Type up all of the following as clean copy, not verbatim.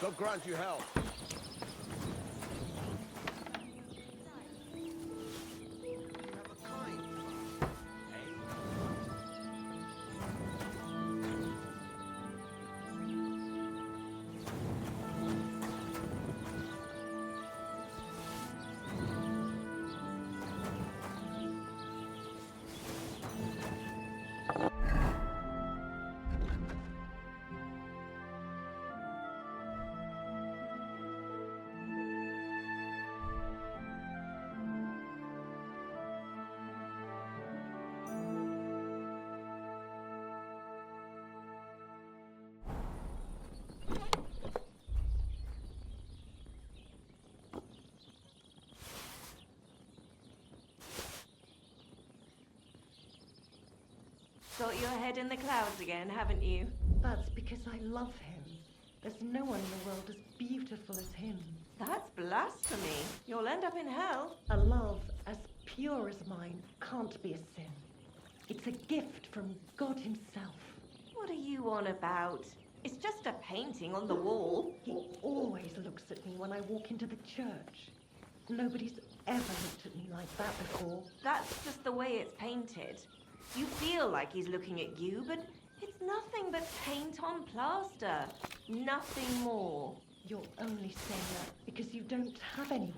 God grant you help. Got your head in the clouds again, haven't you? That's because I love him. There's no one in the world as beautiful as him. That's blasphemy. You'll end up in hell. A love as pure as mine can't be a sin. It's a gift from God himself. What are you on about? It's just a painting on the wall. He always looks at me when I walk into the church. Nobody's ever looked at me like that before. That's just the way it's painted. You feel like he's looking at you, but it's nothing but paint on plaster. Nothing more. You're only saying that because you don't have anyone.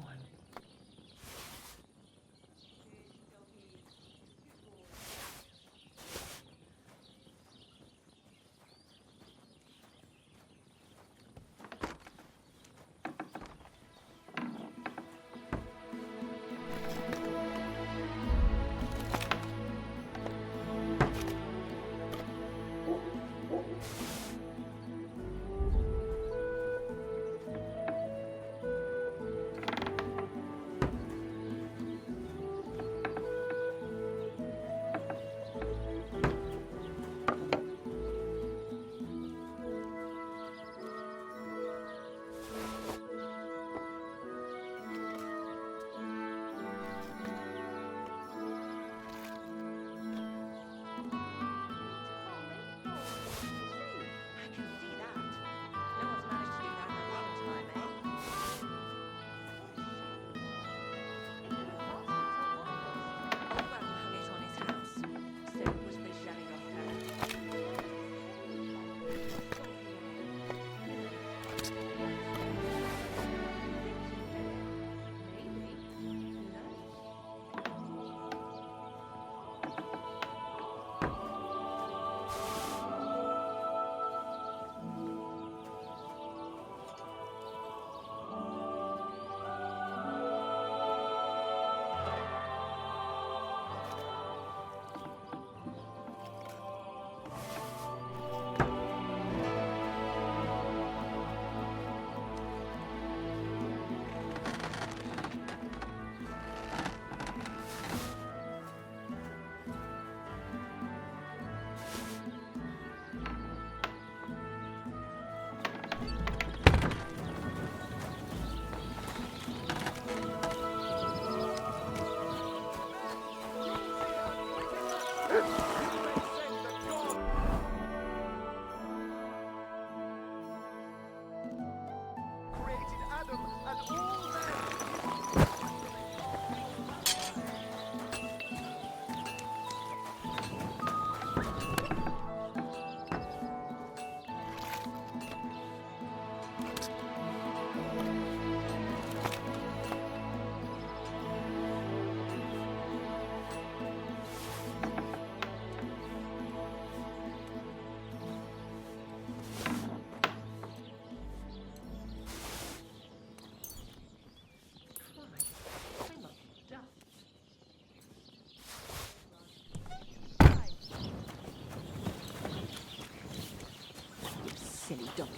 Silly dog.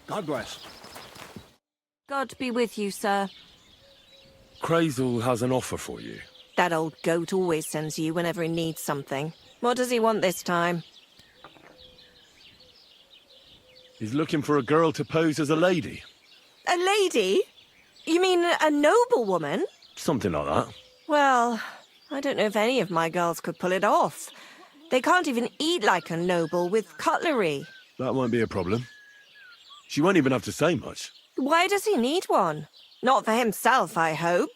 God bless. God be with you, sir. Crazel has an offer for you. That old goat always sends you whenever he needs something. What does he want this time? He's looking for a girl to pose as a lady. A lady? You mean a noblewoman? Something like that. Well, I don't know if any of my girls could pull it off. They can't even eat like a noble with cutlery. That won't be a problem. She won't even have to say much. Why does he need one? Not for himself, I hope.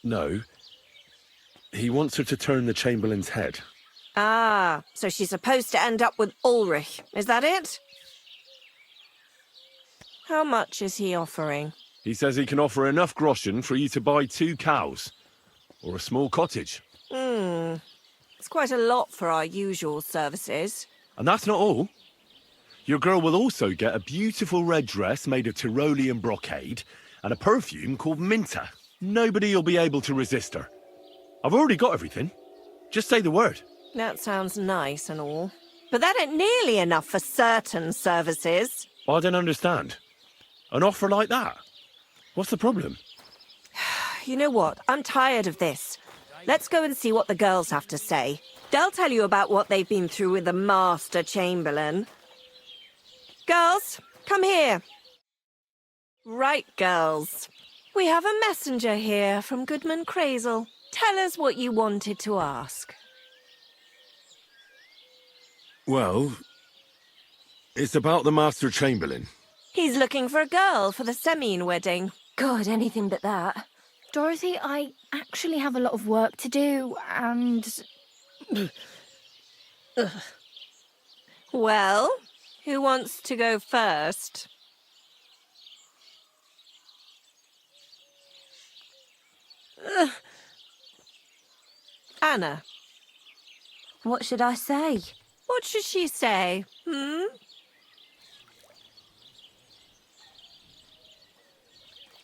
No. He wants her to turn the Chamberlain's head. Ah, so she's supposed to end up with Ulrich. Is that it? How much is he offering? He says he can offer enough groschen for you to buy 2 cows. Or a small cottage. It's quite a lot for our usual services. And that's not all. Your girl will also get a beautiful red dress made of Tyrolean brocade and a perfume called Minta. Nobody will be able to resist her. I've already got everything. Just say the word. That sounds nice and all. But that ain't nearly enough for certain services. I don't understand. An offer like that? What's the problem? You know what? I'm tired of this. Let's go and see what the girls have to say. They'll tell you about what they've been through with the Master Chamberlain. Girls, come here. Right, girls. We have a messenger here from Goodman Crazel. Tell us what you wanted to ask. Well, it's about the Master Chamberlain. He's looking for a girl for the Semine wedding. God, anything but that. Dorothy, I actually have a lot of work to do, and... Well, who wants to go first? Anna. What should I say? What should she say?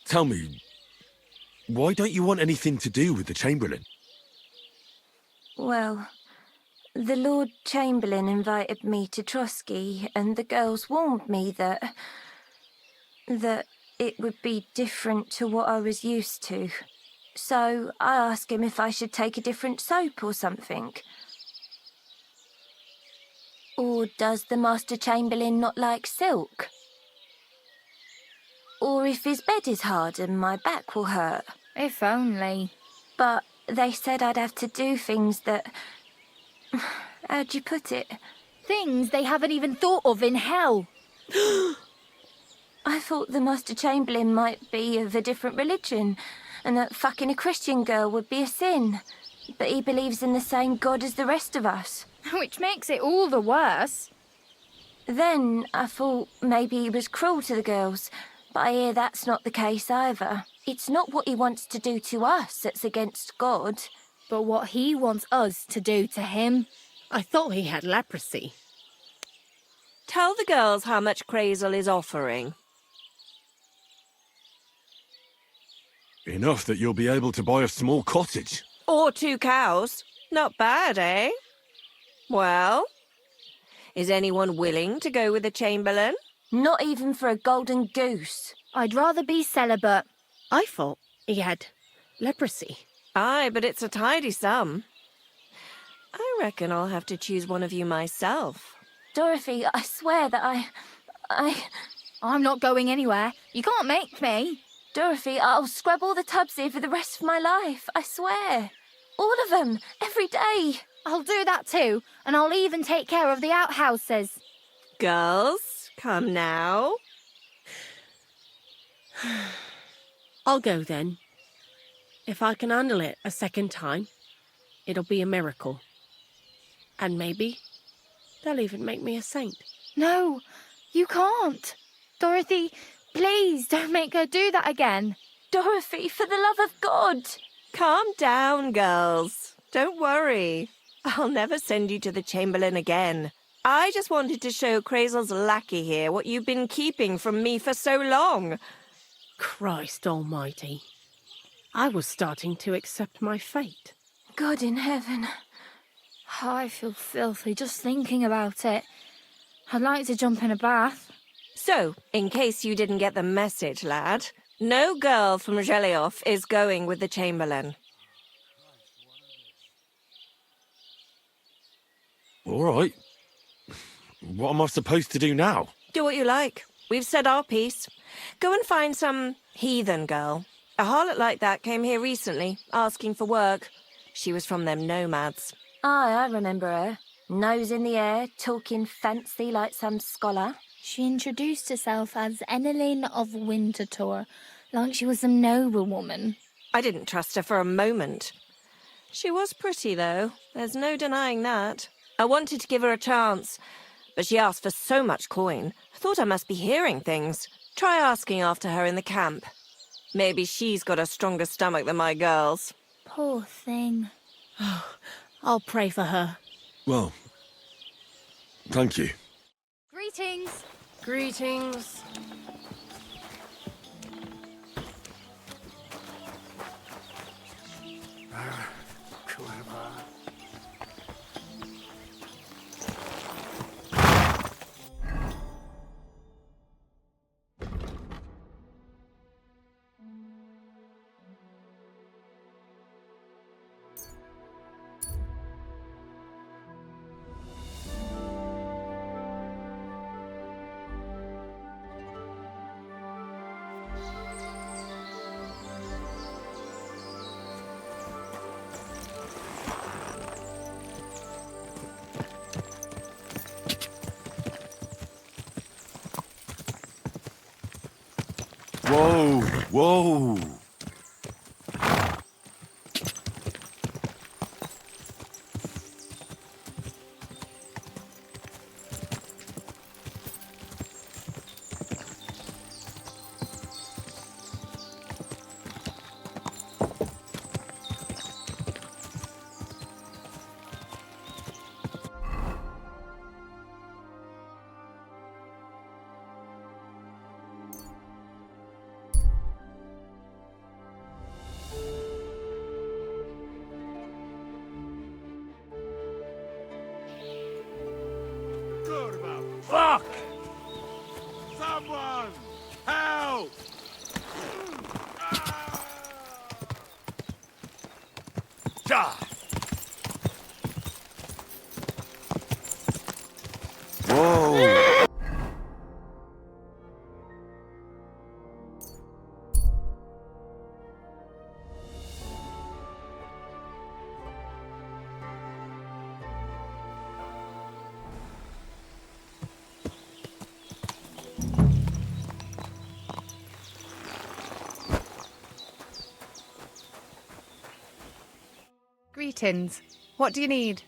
Tell me, why don't you want anything to do with the Chamberlain? Well, the Lord Chamberlain invited me to Trotsky, and the girls warned me that it would be different to what I was used to. So I asked him if I should take a different soap or something. Or does the Master Chamberlain not like silk? Or if his bed is hard and my back will hurt. If only. But they said I'd have to do things that... How'd you put it? Things they haven't even thought of in hell. I thought the Master Chamberlain might be of a different religion, and that fucking a Christian girl would be a sin. But he believes in the same God as the rest of us. Which makes it all the worse. Then I thought maybe he was cruel to the girls, but I hear that's not the case either. It's not what he wants to do to us that's against God. But what he wants us to do to him. I thought he had leprosy. Tell the girls how much Crazel is offering. Enough that you'll be able to buy a small cottage. Or 2 cows. Not bad, eh? Well, is anyone willing to go with the Chamberlain? Not even for a golden goose. I'd rather be celibate. I thought he had leprosy. Aye, but it's a tidy sum. I reckon I'll have to choose one of you myself. Dorothy, I swear that I'm not going anywhere. You can't make me. Dorothy, I'll scrub all the tubs here for the rest of my life. I swear. All of them. Every day. I'll do that too, and I'll even take care of the outhouses. Girls, come now. I'll go then. If I can handle it a second time, it'll be a miracle. And maybe they'll even make me a saint. No, you can't. Dorothy, please don't make her do that again. Dorothy, for the love of God. Calm down, girls. Don't worry. I'll never send you to the Chamberlain again. I just wanted to show Crazel's lackey here what you've been keeping from me for so long. Christ almighty. I was starting to accept my fate. God in heaven. I feel filthy just thinking about it. I'd like to jump in a bath. So, in case you didn't get the message, lad, no girl from Zhelioff is going with the Chamberlain. All right. What am I supposed to do now? Do what you like. We've said our piece. Go and find some heathen girl. A harlot like that came here recently, asking for work. She was from them nomads. Aye, I remember her. Nose in the air, talking fancy like some scholar. She introduced herself as Enelin of Winterthur, like she was a noblewoman. I didn't trust her for a moment. She was pretty, though. There's no denying that. I wanted to give her a chance, but she asked for so much coin. I thought I must be hearing things. Try asking after her in the camp. Maybe she's got a stronger stomach than my girls. Poor thing. I'll pray for her. Well, thank you. Greetings. Greetings. Whoa, whoa. Fuck! Someone! Help! Die! Whoa! Greetings. What do you need?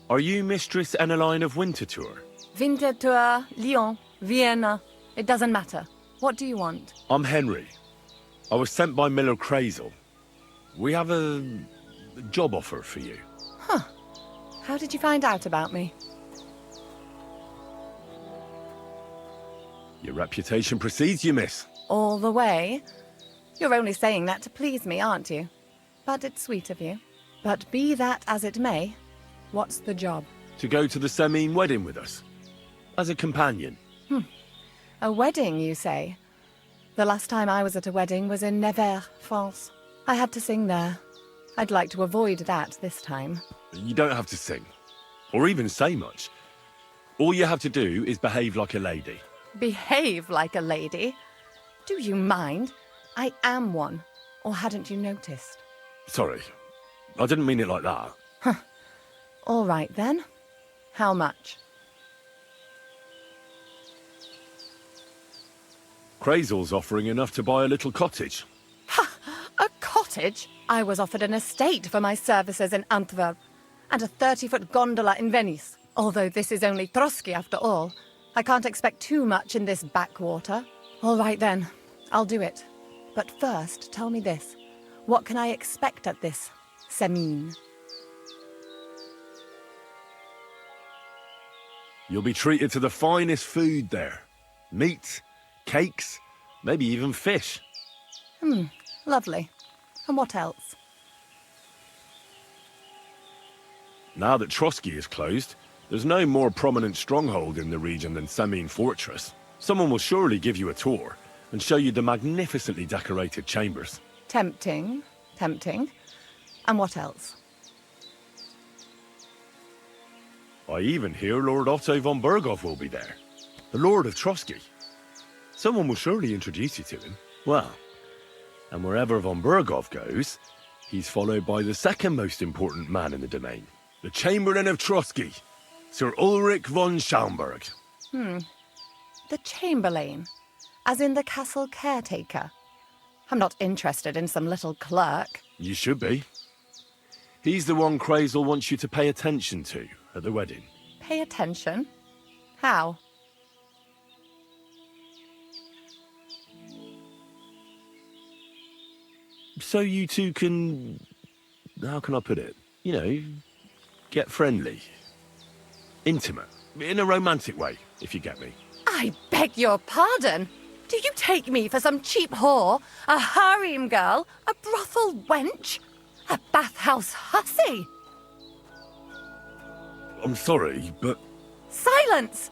Are you Mistress Eneline of Winterthur? Winterthur, Lyon, Vienna. It doesn't matter. What do you want? I'm Henry. I was sent by Miller Crazel. We have a job offer for you. How did you find out about me? Your reputation precedes you, miss. All the way? You're only saying that to please me, aren't you? But it's sweet of you. But be that as it may, what's the job? To go to the Semine wedding with us. As a companion. A wedding, you say? The last time I was at a wedding was in Nevers, France. I had to sing there. I'd like to avoid that this time. You don't have to sing. Or even say much. All you have to do is behave like a lady. Behave like a lady? Do you mind? I am one. Or hadn't you noticed? Sorry. I didn't mean it like that. All right, then. How much? Crazel's offering enough to buy a little cottage. A cottage? I was offered an estate for my services in Antwerp, and a 30-foot gondola in Venice. Although this is only Trotsky after all, I can't expect too much in this backwater. All right, then. I'll do it. But first, tell me this. What can I expect at this Semine? You'll be treated to the finest food there. Meat, cakes, maybe even fish. Lovely. And what else? Now that Trotsky is closed, there's no more prominent stronghold in the region than Semine Fortress. Someone will surely give you a tour and show you the magnificently decorated chambers. Tempting, tempting. And what else? I even hear Lord Otto von Berghoff will be there, the Lord of Trotsky. Someone will surely introduce you to him. Well, and wherever von Berghoff goes, he's followed by the second most important man in the domain, the Chamberlain of Trotsky, Sir Ulrich von Schaumburg. The Chamberlain, as in the castle caretaker. I'm not interested in some little clerk. You should be. He's the one Crazel wants you to pay attention to at the wedding. Pay attention? How? So you two can... how can I put it? You know, get friendly. Intimate. In a romantic way, if you get me. I beg your pardon? Do you take me for some cheap whore? A harem girl? A brothel wench? A bathhouse hussy? I'm sorry, but... Silence!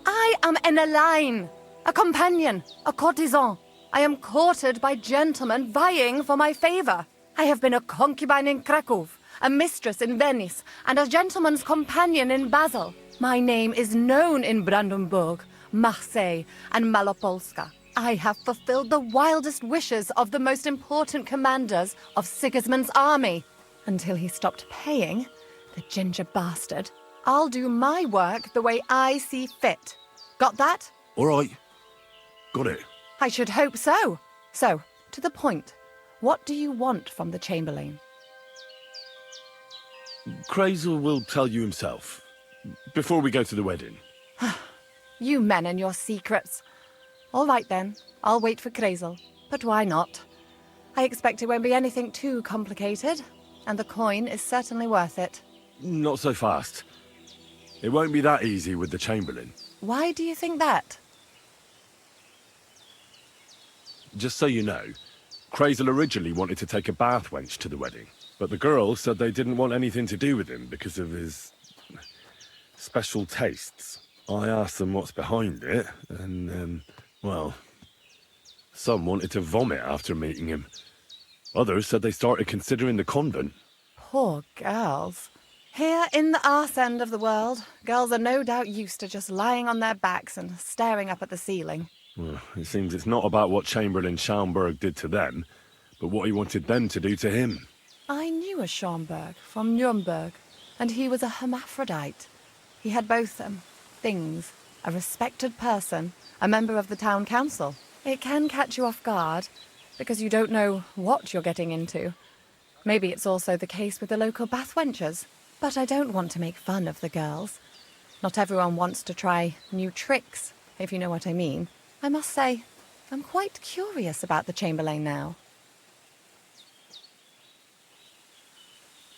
I am an Elaine, a companion, a courtesan. I am courted by gentlemen vying for my favor. I have been a concubine in Krakow, a mistress in Venice, and a gentleman's companion in Basel. My name is known in Brandenburg, Marseille, and Malopolska. I have fulfilled the wildest wishes of the most important commanders of Sigismund's army. Until he stopped paying, the ginger bastard, I'll do my work the way I see fit. Got that? All right. Got it. I should hope so. So, to the point. What do you want from the Chamberlain? Crazel will tell you himself. Before we go to the wedding. You men and your secrets. All right then, I'll wait for Crazel. But why not? I expect it won't be anything too complicated, and the coin is certainly worth it. Not so fast. It won't be that easy with the Chamberlain. Why do you think that? Just so you know, Crazel originally wanted to take a bath wench to the wedding, but the girls said they didn't want anything to do with him because of his special tastes. I asked them what's behind it, and, well, some wanted to vomit after meeting him. Others said they started considering the convent. Poor girls. Here in the arse end of the world, girls are no doubt used to just lying on their backs and staring up at the ceiling. Well, it seems it's not about what Chamberlain Schaumburg did to them, but what he wanted them to do to him. I knew a Schaumburg from Nuremberg, and he was a hermaphrodite. He had both things, a respected person, a member of the town council. It can catch you off guard, because you don't know what you're getting into. Maybe it's also the case with the local bath wenchers. But I don't want to make fun of the girls. Not everyone wants to try new tricks, if you know what I mean. I must say, I'm quite curious about the Chamberlain now.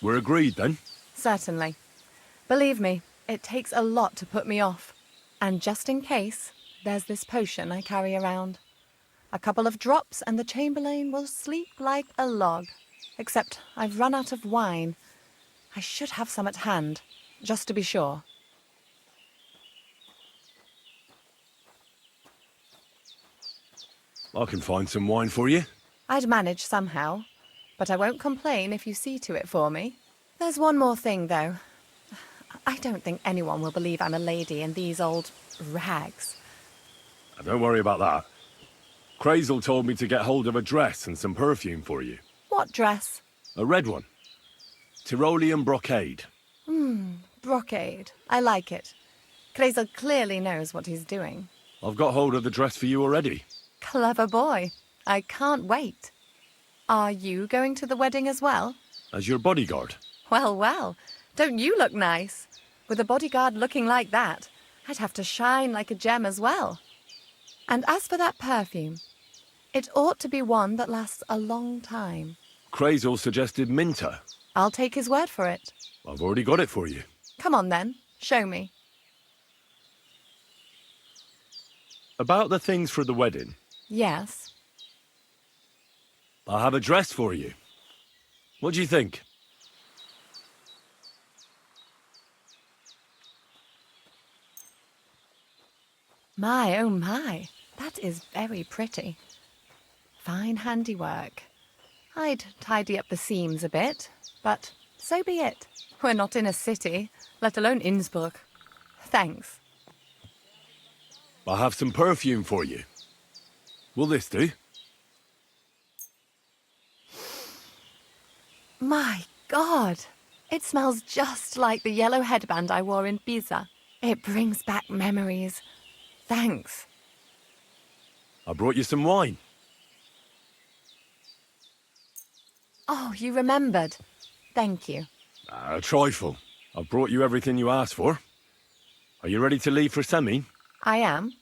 We're agreed, then? Certainly. Believe me, it takes a lot to put me off. And just in case, there's this potion I carry around. A couple of drops and the Chamberlain will sleep like a log. Except I've run out of wine. I should have some at hand, just to be sure. I can find some wine for you. I'd manage somehow, but I won't complain if you see to it for me. There's one more thing, though. I don't think anyone will believe I'm a lady in these old rags. Don't worry about that. Crazel told me to get hold of a dress and some perfume for you. What dress? A red one. Tyrolean brocade. Brocade. I like it. Crazel clearly knows what he's doing. I've got hold of the dress for you already. Clever boy. I can't wait. Are you going to the wedding as well? As your bodyguard. Well, well. Don't you look nice? With a bodyguard looking like that, I'd have to shine like a gem as well. And as for that perfume, it ought to be one that lasts a long time. Crazel suggested Minter. I'll take his word for it. I've already got it for you. Come on then, show me. About the things for the wedding. Yes. I have a dress for you. What do you think? My, oh my, that is very pretty. Fine handiwork. I'd tidy up the seams a bit, but so be it. We're not in a city, let alone Innsbruck. Thanks. I'll have some perfume for you. Will this do? My God, it smells just like the yellow headband I wore in Pisa. It brings back memories. Thanks. I brought you some wine. Oh, you remembered. Thank you. A trifle. I've brought you everything you asked for. Are you ready to leave for Semine? I am.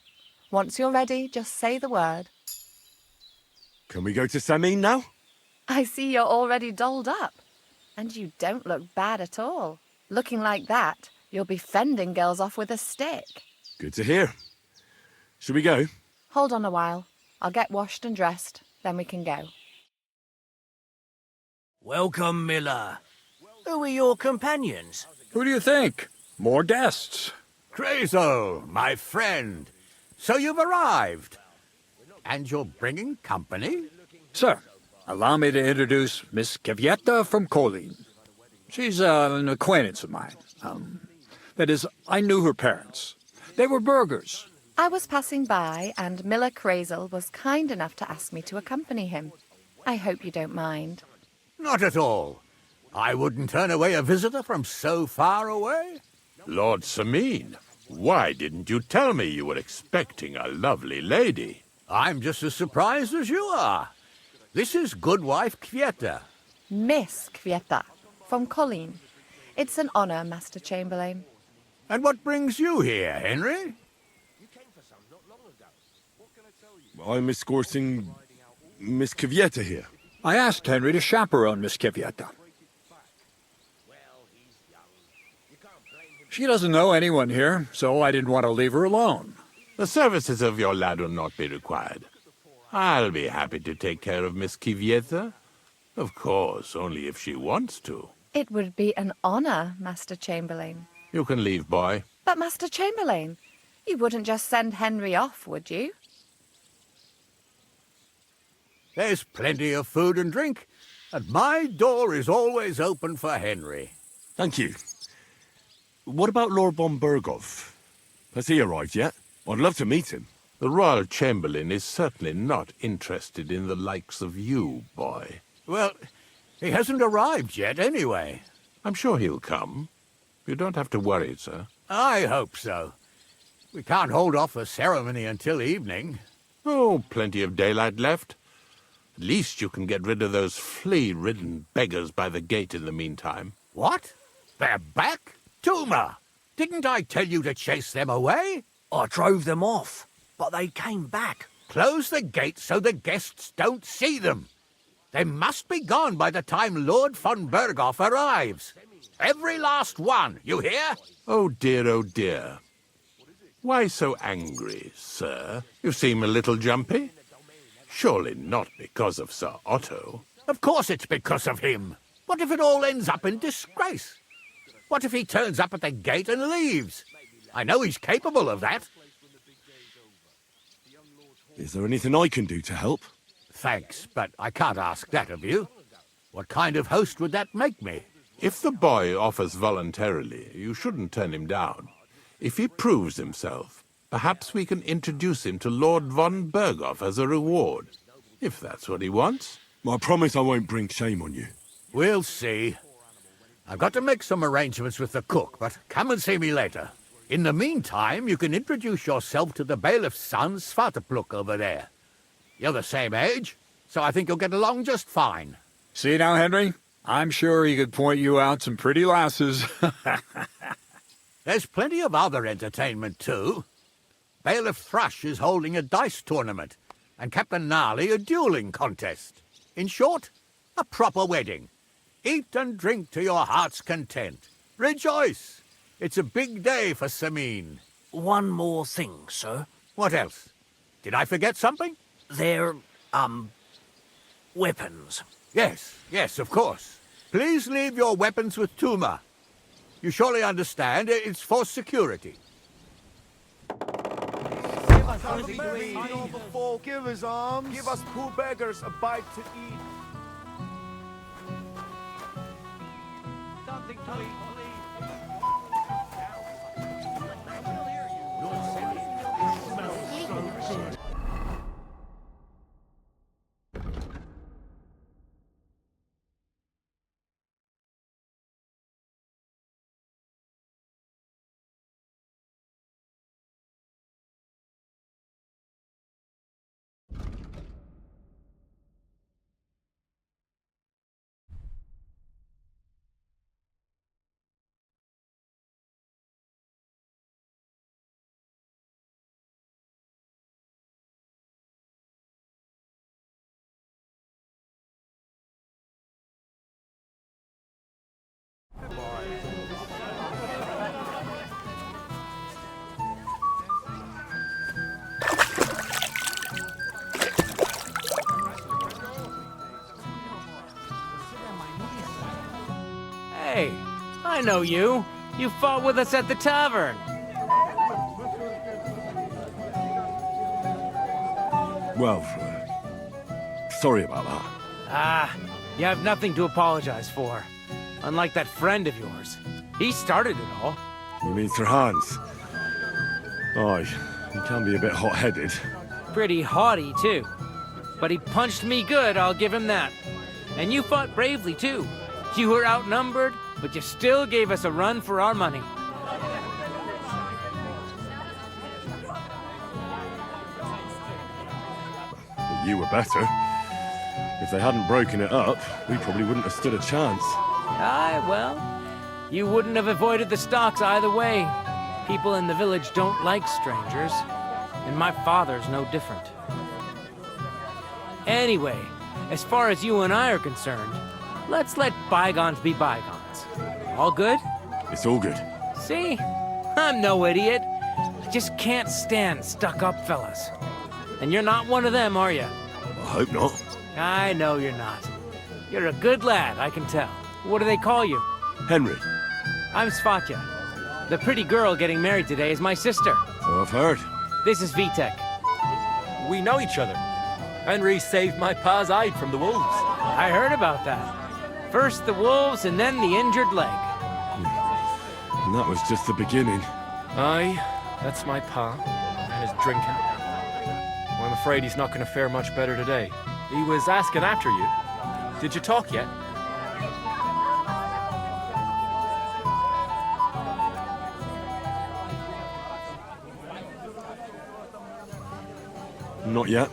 Once you're ready, just say the word. Can we go to Semine now? I see you're already dolled up. And you don't look bad at all. Looking like that, you'll be fending girls off with a stick. Good to hear. Should we go? Hold on a while. I'll get washed and dressed, then we can go. Welcome, Miller. Who are your companions? Who do you think? More guests. Crazo, my friend. So you've arrived. And you're bringing company? Sir, allow me to introduce Miss Kvyetta from Kolin. She's an acquaintance of mine. That is, I knew her parents. They were burghers. I was passing by, and Miller Crazel was kind enough to ask me to accompany him. I hope you don't mind. Not at all. I wouldn't turn away a visitor from so far away. Lord Semine, why didn't you tell me you were expecting a lovely lady? I'm just as surprised as you are. This is Goodwife Kvyetta. Miss Kvyetta, from Colleen. It's an honor, Master Chamberlain. And what brings you here, Henry? I'm escorting Miss Kvyetta here. I asked Henry to chaperone Miss Kvyetta. She doesn't know anyone here, so I didn't want to leave her alone. The services of your lad will not be required. I'll be happy to take care of Miss Kvyetta. Of course, only if she wants to. It would be an honor, Master Chamberlain. You can leave, boy. But, Master Chamberlain, you wouldn't just send Henry off, would you? There's plenty of food and drink, and my door is always open for Henry. Thank you. What about Lord von Berghoff? Has he arrived yet? I'd love to meet him. The Royal Chamberlain is certainly not interested in the likes of you, boy. Well, he hasn't arrived yet anyway. I'm sure he'll come. You don't have to worry, sir. I hope so. We can't hold off the ceremony until evening. Oh, plenty of daylight left. At least you can get rid of those flea-ridden beggars by the gate in the meantime. What? They're back? Tuma! Didn't I tell you to chase them away? I drove them off, but they came back. Close the gate so the guests don't see them. They must be gone by the time Lord von Berghoff arrives. Every last one, you hear? Oh dear, oh dear. Why so angry, sir? You seem a little jumpy. Surely not because of Sir Otto. Of course it's because of him. What if it all ends up in disgrace? What if he turns up at the gate and leaves? I know he's capable of that. Is there anything I can do to help? Thanks, but I can't ask that of you. What kind of host would that make me? If the boy offers voluntarily, you shouldn't turn him down. If he proves himself, perhaps we can introduce him to Lord von Berghoff as a reward, if that's what he wants. I promise I won't bring shame on you. We'll see. I've got to make some arrangements with the cook, but come and see me later. In the meantime, you can introduce yourself to the bailiff's son, Svartepluk, over there. You're the same age, so I think you'll get along just fine. See now, Henry? I'm sure he could point you out some pretty lasses. There's plenty of other entertainment, too. Bailiff Thrush is holding a dice tournament, and Captain Gnarly a dueling contest. In short, a proper wedding. Eat and drink to your heart's content. Rejoice! It's a big day for Semine. One more thing, sir. What else? Did I forget something? They're, weapons. Yes, of course. Please leave your weapons with Tuma. You surely understand it's for security. before, give us alms. Give us poor beggars a bite to eat. Something to eat, Hey, I know you. You fought with us at the tavern. Well, sorry about that. Ah, you have nothing to apologize for. Unlike that friend of yours. He started it all. You mean Sir Hans? Aye, he can be a bit hot-headed. Pretty haughty, too. But he punched me good, I'll give him that. And you fought bravely, too. You were outnumbered, but you still gave us a run for our money. But you were better. If they hadn't broken it up, we probably wouldn't have stood a chance. Aye, well, you wouldn't have avoided the stocks either way. People in the village don't like strangers, and my father's no different. Anyway, as far as you and I are concerned, let's let bygones be bygones. All good? It's all good. See? I'm no idiot. I just can't stand stuck-up fellas. And you're not one of them, are you? I hope not. I know you're not. You're a good lad, I can tell. What do they call you? Henry. I'm Svatya. The pretty girl getting married today is my sister. So I've heard. This is Vitek. We know each other. Henry saved my pa's hide from the wolves. I heard about that. First the wolves and then the injured leg. And that was just the beginning. Aye, that's my pa, and his drinking. Well, I'm afraid he's not going to fare much better today. He was asking after you. Did you talk yet? Not yet.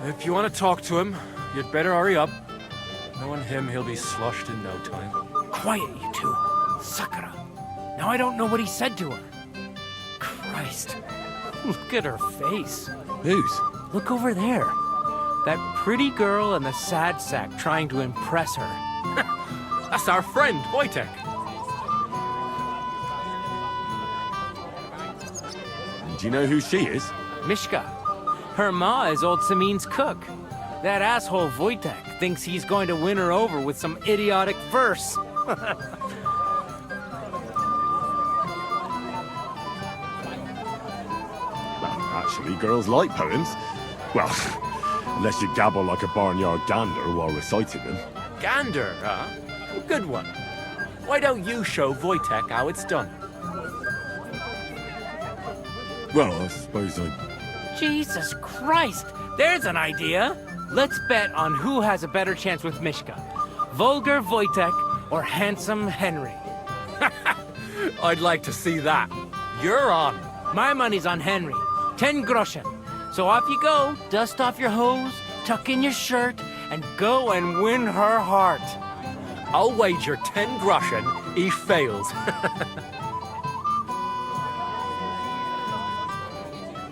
If you want to talk to him, you'd better hurry up. Knowing him, he'll be sloshed in no time. Quiet, you two. Sakura. Now I don't know what he said to her. Christ. Look at her face. Whose? Look over there. That pretty girl and the sad sack trying to impress her. That's our friend, Wojtek. Do you know who she is? Mishka. Her ma is old Semine's cook. That asshole Wojtek thinks he's going to win her over with some idiotic verse. Well, actually, girls like poems. Well, unless you gabble like a barnyard gander while reciting them. Gander, huh? Good one. Why don't you show Wojtek how it's done? Well, I suppose I... Jesus Christ! There's an idea! Let's bet on who has a better chance with Mishka. Vulgar Wojtek or handsome Henry. I'd like to see that. You're on. My money's on Henry. 10 groschen. So off you go, dust off your hose, tuck in your shirt, and go and win her heart. I'll wager 10 groschen he fails.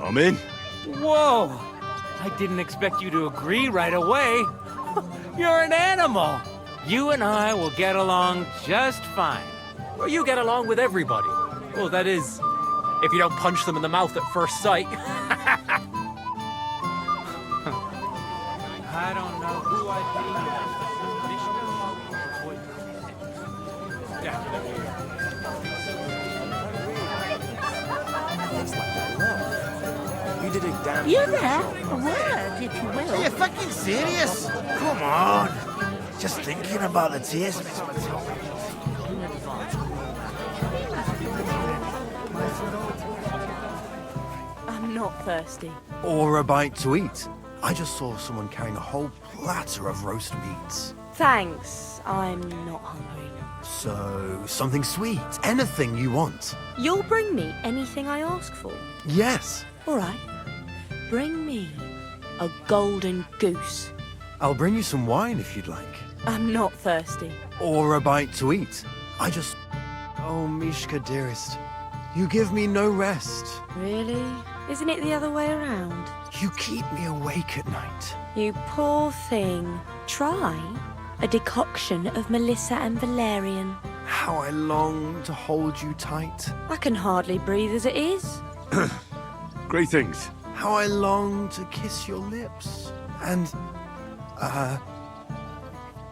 I'm in. Whoa! I didn't expect you to agree right away. You're an animal. You and I will get along just fine. Well, you get along with everybody. Well, that is, if you don't punch them in the mouth at first sight. I don't know who I'd You did a damn You good there? job. A word, if you will. Are you fucking serious? Come on. Just thinking about the taste makes my tongue. I'm not thirsty. Or a bite to eat. I just saw someone carrying a whole platter of roast meats. Thanks, I'm not hungry. So, something sweet. Anything you want. You'll bring me anything I ask for. Yes. All right. Bring me a golden goose. I'll bring you some wine if you'd like. I'm not thirsty. Or a bite to eat. Oh, Mishka, dearest. You give me no rest. Really? Isn't it the other way around? You keep me awake at night. You poor thing. Try a decoction of Melissa and Valerian. How I long to hold you tight. I can hardly breathe as it is. Greetings. How I long to kiss your lips. And,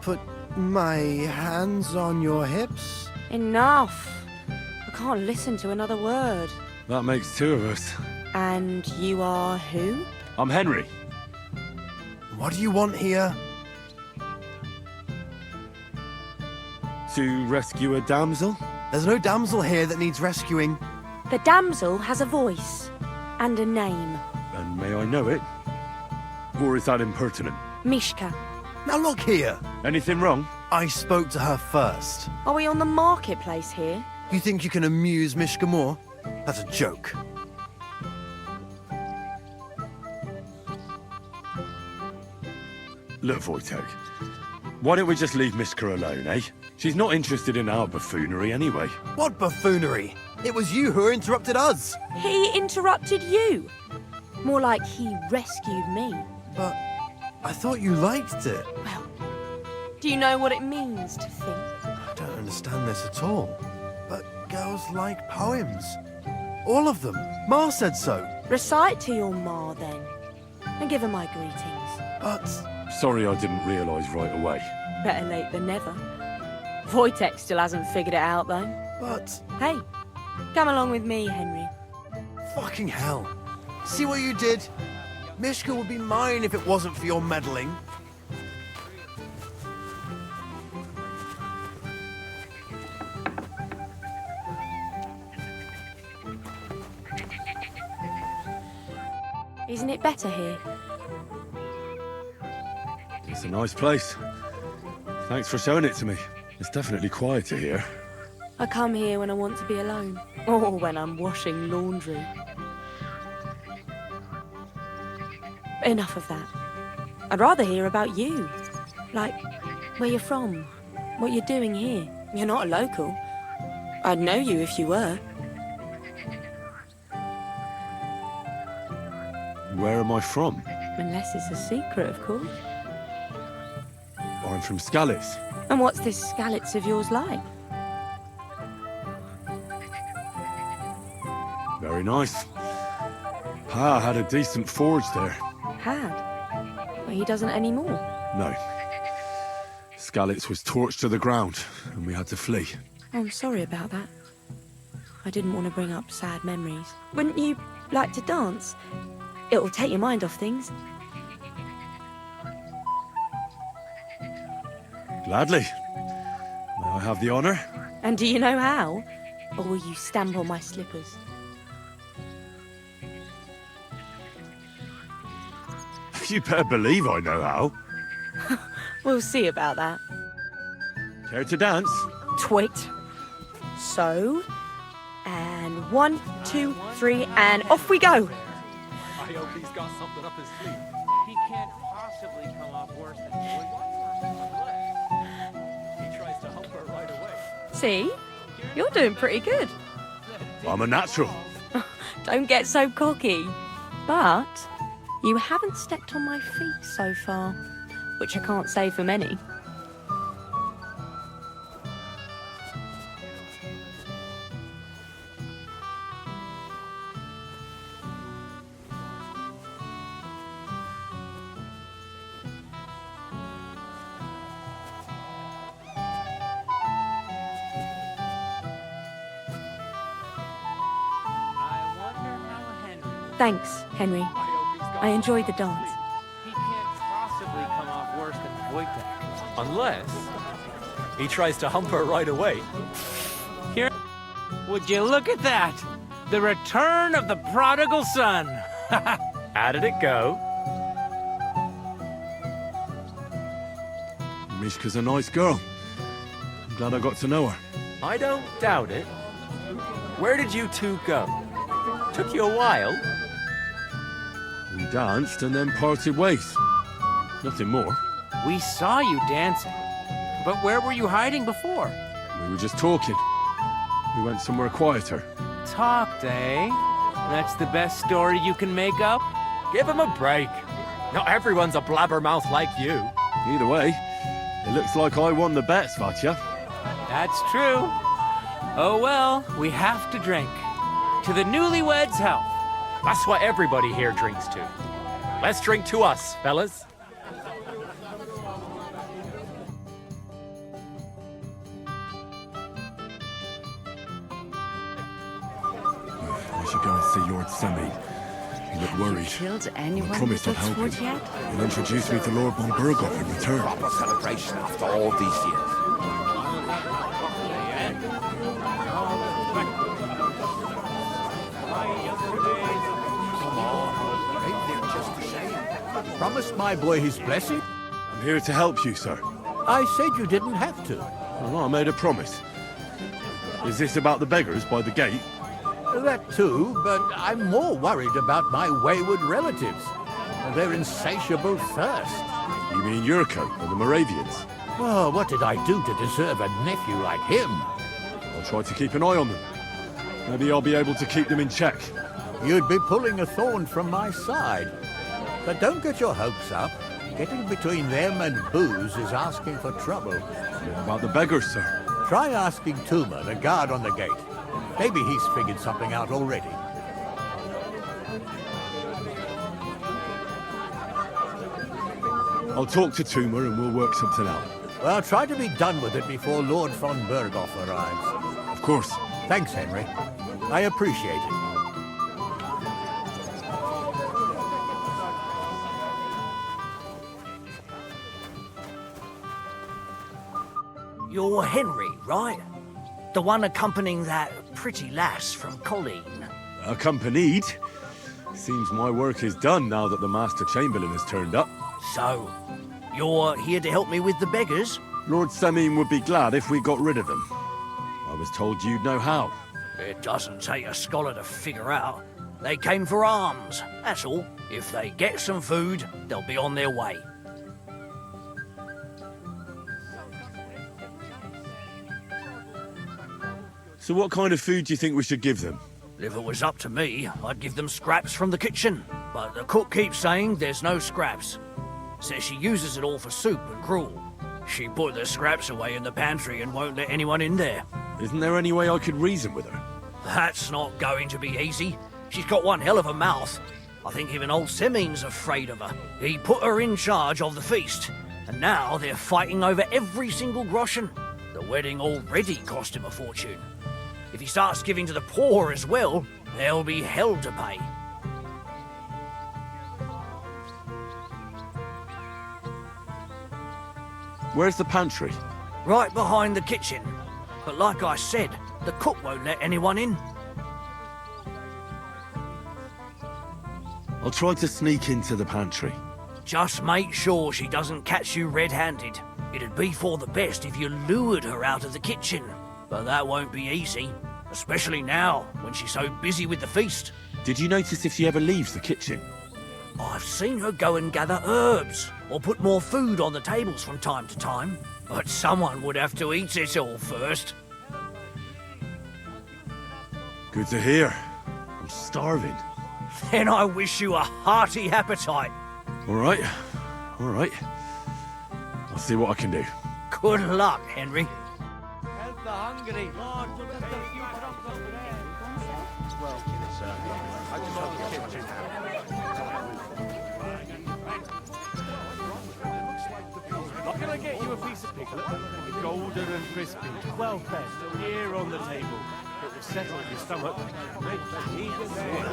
put my hands on your hips. Enough. I can't listen to another word. That makes two of us. And you are who? I'm Henry. What do you want here? To rescue a damsel? There's no damsel here that needs rescuing. The damsel has a voice and a name. And may I know it? Or is that impertinent? Mishka. Now look here. Anything wrong? I spoke to her first. Are we on the marketplace here? You think you can amuse Mishka more? That's a joke. Look, Wojtek. Why don't we just leave Mishka alone, eh? She's not interested in our buffoonery anyway. What buffoonery? It was you who interrupted us. He interrupted you. More like he rescued me. But I thought you liked it. Well, do you know what it means to think? I don't understand this at all. But girls like poems. All of them. Ma said so. Recite to your ma, then. And give her my greetings. But... Sorry I didn't realise right away. Better late than never. Wojtek still hasn't figured it out, though. But... Hey, come along with me, Henry. Fucking hell. See what you did? Mishka would be mine if it wasn't for your meddling. Isn't it better here? It's a nice place. Thanks for showing it to me. It's definitely quieter here. I come here when I want to be alone. Or when I'm washing laundry. Enough of that. I'd rather hear about you. Like, where you're from. What you're doing here. You're not a local. I'd know you if you were. Where am I from? Unless it's a secret, of course. I'm from Skalitz. And what's this Skalitz of yours like? Very nice. Pa had a decent forge there. Had? Well, he doesn't anymore. No. Skalitz was torched to the ground, and we had to flee. Oh, I'm sorry about that. I didn't want to bring up sad memories. Wouldn't you like to dance? It'll take your mind off things. Gladly. May I have the honour? And do you know how? Or will you stamp on my slippers? You better believe I know how. We'll see about that. Care to dance? Twit. So, and 1, 2, 3, and off we go. I hope he's got something up his sleeve. He can't possibly come off worse than Joy. He tries to help her right away. See? You're doing pretty good. I'm a natural. Don't get so cocky. But you haven't stepped on my feet so far, which I can't say for many. I wonder how Henry will Thanks, Henry. I enjoyed the dance. He can't possibly come off worse than Wojtek. Unless he tries to hump her right away. Here, would you look at that? The return of the prodigal son. How did it go? Mishka's a nice girl. I'm glad I got to know her. I don't doubt it. Where did you two go? Took you a while. We danced and then parted ways. Nothing more. We saw you dancing. But where were you hiding before? We were just talking. We went somewhere quieter. Talked, eh? That's the best story you can make up? Give him a break. Not everyone's a blabbermouth like you. Either way, it looks like I won the bet, Svatya. That's true. Oh well, we have to drink. To the newlyweds' health. That's what everybody here drinks to. Let's drink to us, fellas. I should go and see Lord Semine. He looked worried. Killed anyone I promised I'd help him. yet? He'll introduce me to Lord von Berghoff in return. Proper celebration after all these years. Promised my boy his blessing? I'm here to help you, sir. I said you didn't have to. Well, I made a promise. Is this about the beggars by the gate? That too, but I'm more worried about my wayward relatives and their insatiable thirst. You mean Yurko and the Moravians? Oh, what did I do to deserve a nephew like him? I'll try to keep an eye on them. Maybe I'll be able to keep them in check. You'd be pulling a thorn from my side. But don't get your hopes up. Getting between them and booze is asking for trouble. What about the beggars, sir? Try asking Tuma, the guard on the gate. Maybe he's figured something out already. I'll talk to Tuma and we'll work something out. Well, try to be done with it before Lord von Berghoff arrives. Of course. Thanks, Henry. I appreciate it. You're Henry, right? The one accompanying that pretty lass from Colleen. Accompanied? Seems my work is done now that the Master Chamberlain has turned up. So, you're here to help me with the beggars? Lord Semine would be glad if we got rid of them. I was told you'd know how. It doesn't take a scholar to figure out. They came for alms, that's all. If they get some food, they'll be on their way. So what kind of food do you think we should give them? If it was up to me, I'd give them scraps from the kitchen. But the cook keeps saying there's no scraps. Says she uses it all for soup and gruel. She put the scraps away in the pantry and won't let anyone in there. Isn't there any way I could reason with her? That's not going to be easy. She's got one hell of a mouth. I think even old Semine's afraid of her. He put her in charge of the feast, and now they're fighting over every single groschen. The wedding already cost him a fortune. If he starts giving to the poor as well, there'll be hell to pay. Where's the pantry? Right behind the kitchen. But like I said, the cook won't let anyone in. I'll try to sneak into the pantry. Just make sure she doesn't catch you red-handed. It'd be for the best if you lured her out of the kitchen. But that won't be easy, especially now, when she's so busy with the feast. Did you notice if she ever leaves the kitchen? I've seen her go and gather herbs, or put more food on the tables from time to time. But someone would have to eat it all first. Good to hear. I'm starving. Then I wish you a hearty appetite. All right. I'll see what I can do. Good luck, Henry. Help the hungry. Can I get you a piece of piglet? Golden and crispy, well fed, here on the table. It will settle your stomach. Make the eager there.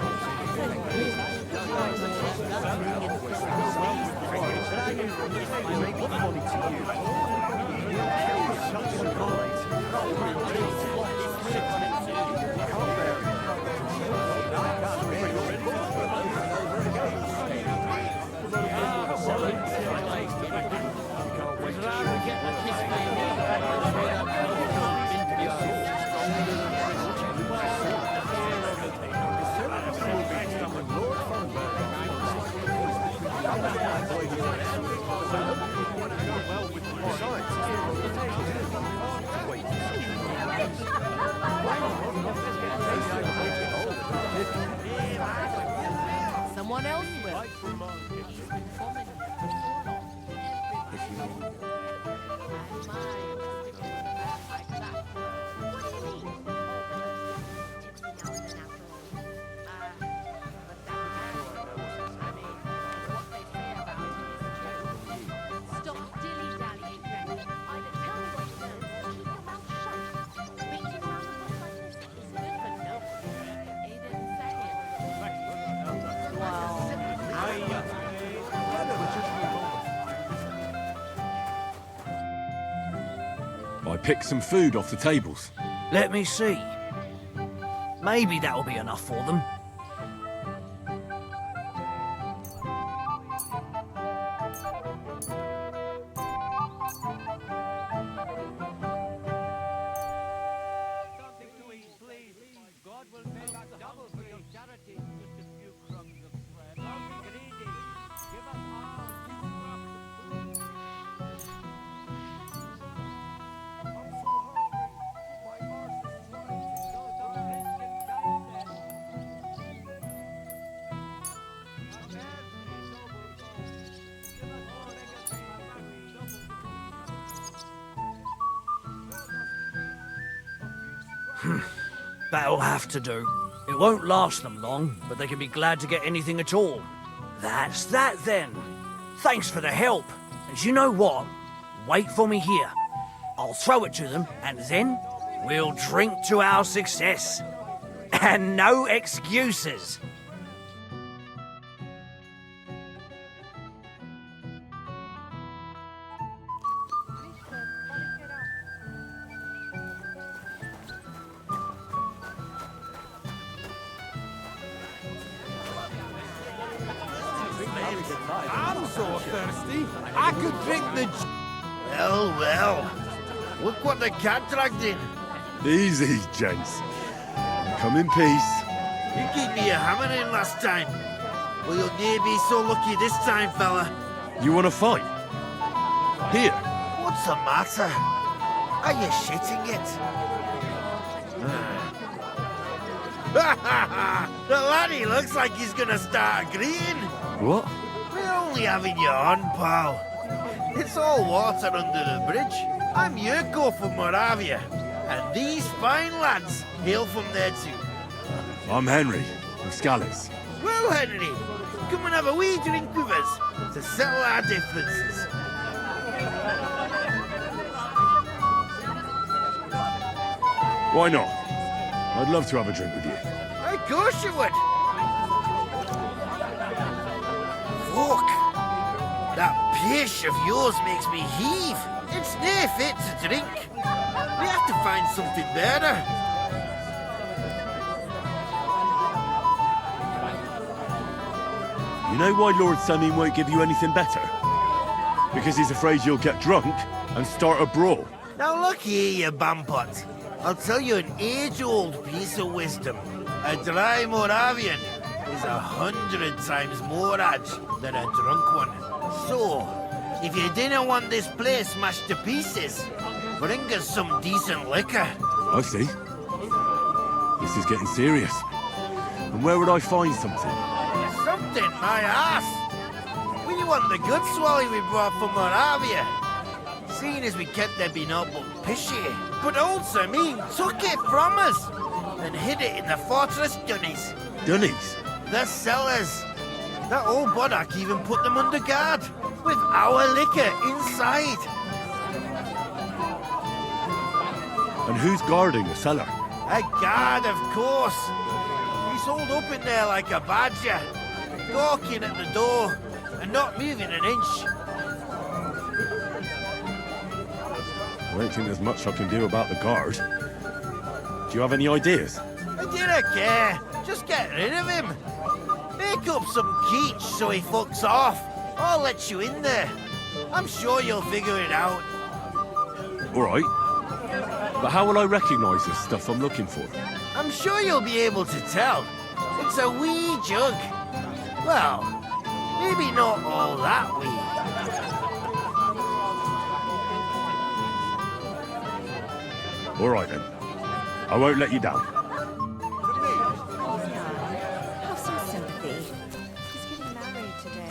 Someone else will. I picked some food off the tables. Let me see. Maybe that'll be enough for them. That'll have to do. It won't last them long, but they can be glad to get anything at all. That's that then. Thanks for the help. And you know what? Wait for me here. I'll throw it to them, and then we'll drink to our success. And no excuses. I'm so thirsty, I could drink the... Well, well. Look what the cat dragged in. Easy, gents. Come in peace. You gave me a hammer in last time. Well, you'll near be so lucky this time, fella. You want to fight? Here. What's the matter? Are you shitting it? The laddie looks like he's gonna start agreeing. What? We're only having you on, pal. It's all water under the bridge. I'm Yurko from Moravia, and these fine lads hail from there too. I'm Henry, from Scalise. Well, Henry, come and have a wee drink with us to settle our differences. Why not? I'd love to have a drink with you. Of course you would. Fuck. That pish of yours makes me heave. It's near fit to drink. We have to find something better. You know why Lord Semine won't give you anything better? Because he's afraid you'll get drunk and start a brawl. Now look here, you bampot. I'll tell you an age-old piece of wisdom. A dry Moravian is 100 times more edge than a drunk one. So, if you didn't want this place smashed to pieces, bring us some decent liquor. I see. This is getting serious. And where would I find something? Something, my ass. We want the good swally we brought from Moravia. Seeing as we kept there being all but pishy. But old Semine took it from us and hid it in the fortress dunnies. Dunnies? The cellars. That old boddock even put them under guard, with our liquor inside. And who's guarding the cellar? A guard, of course. He's holed up in there like a badger, gawking at the door and not moving an inch. I don't think there's much I can do about the guard. Do you have any ideas? I don't care. Just get rid of him. Make up some keech so he fucks off. I'll let you in there. I'm sure you'll figure it out. All right. But how will I recognise the stuff I'm looking for? I'm sure you'll be able to tell. It's a wee jug. Well, maybe not all that wee. All right, then. I won't let you down. Have some sympathy. He's getting married today.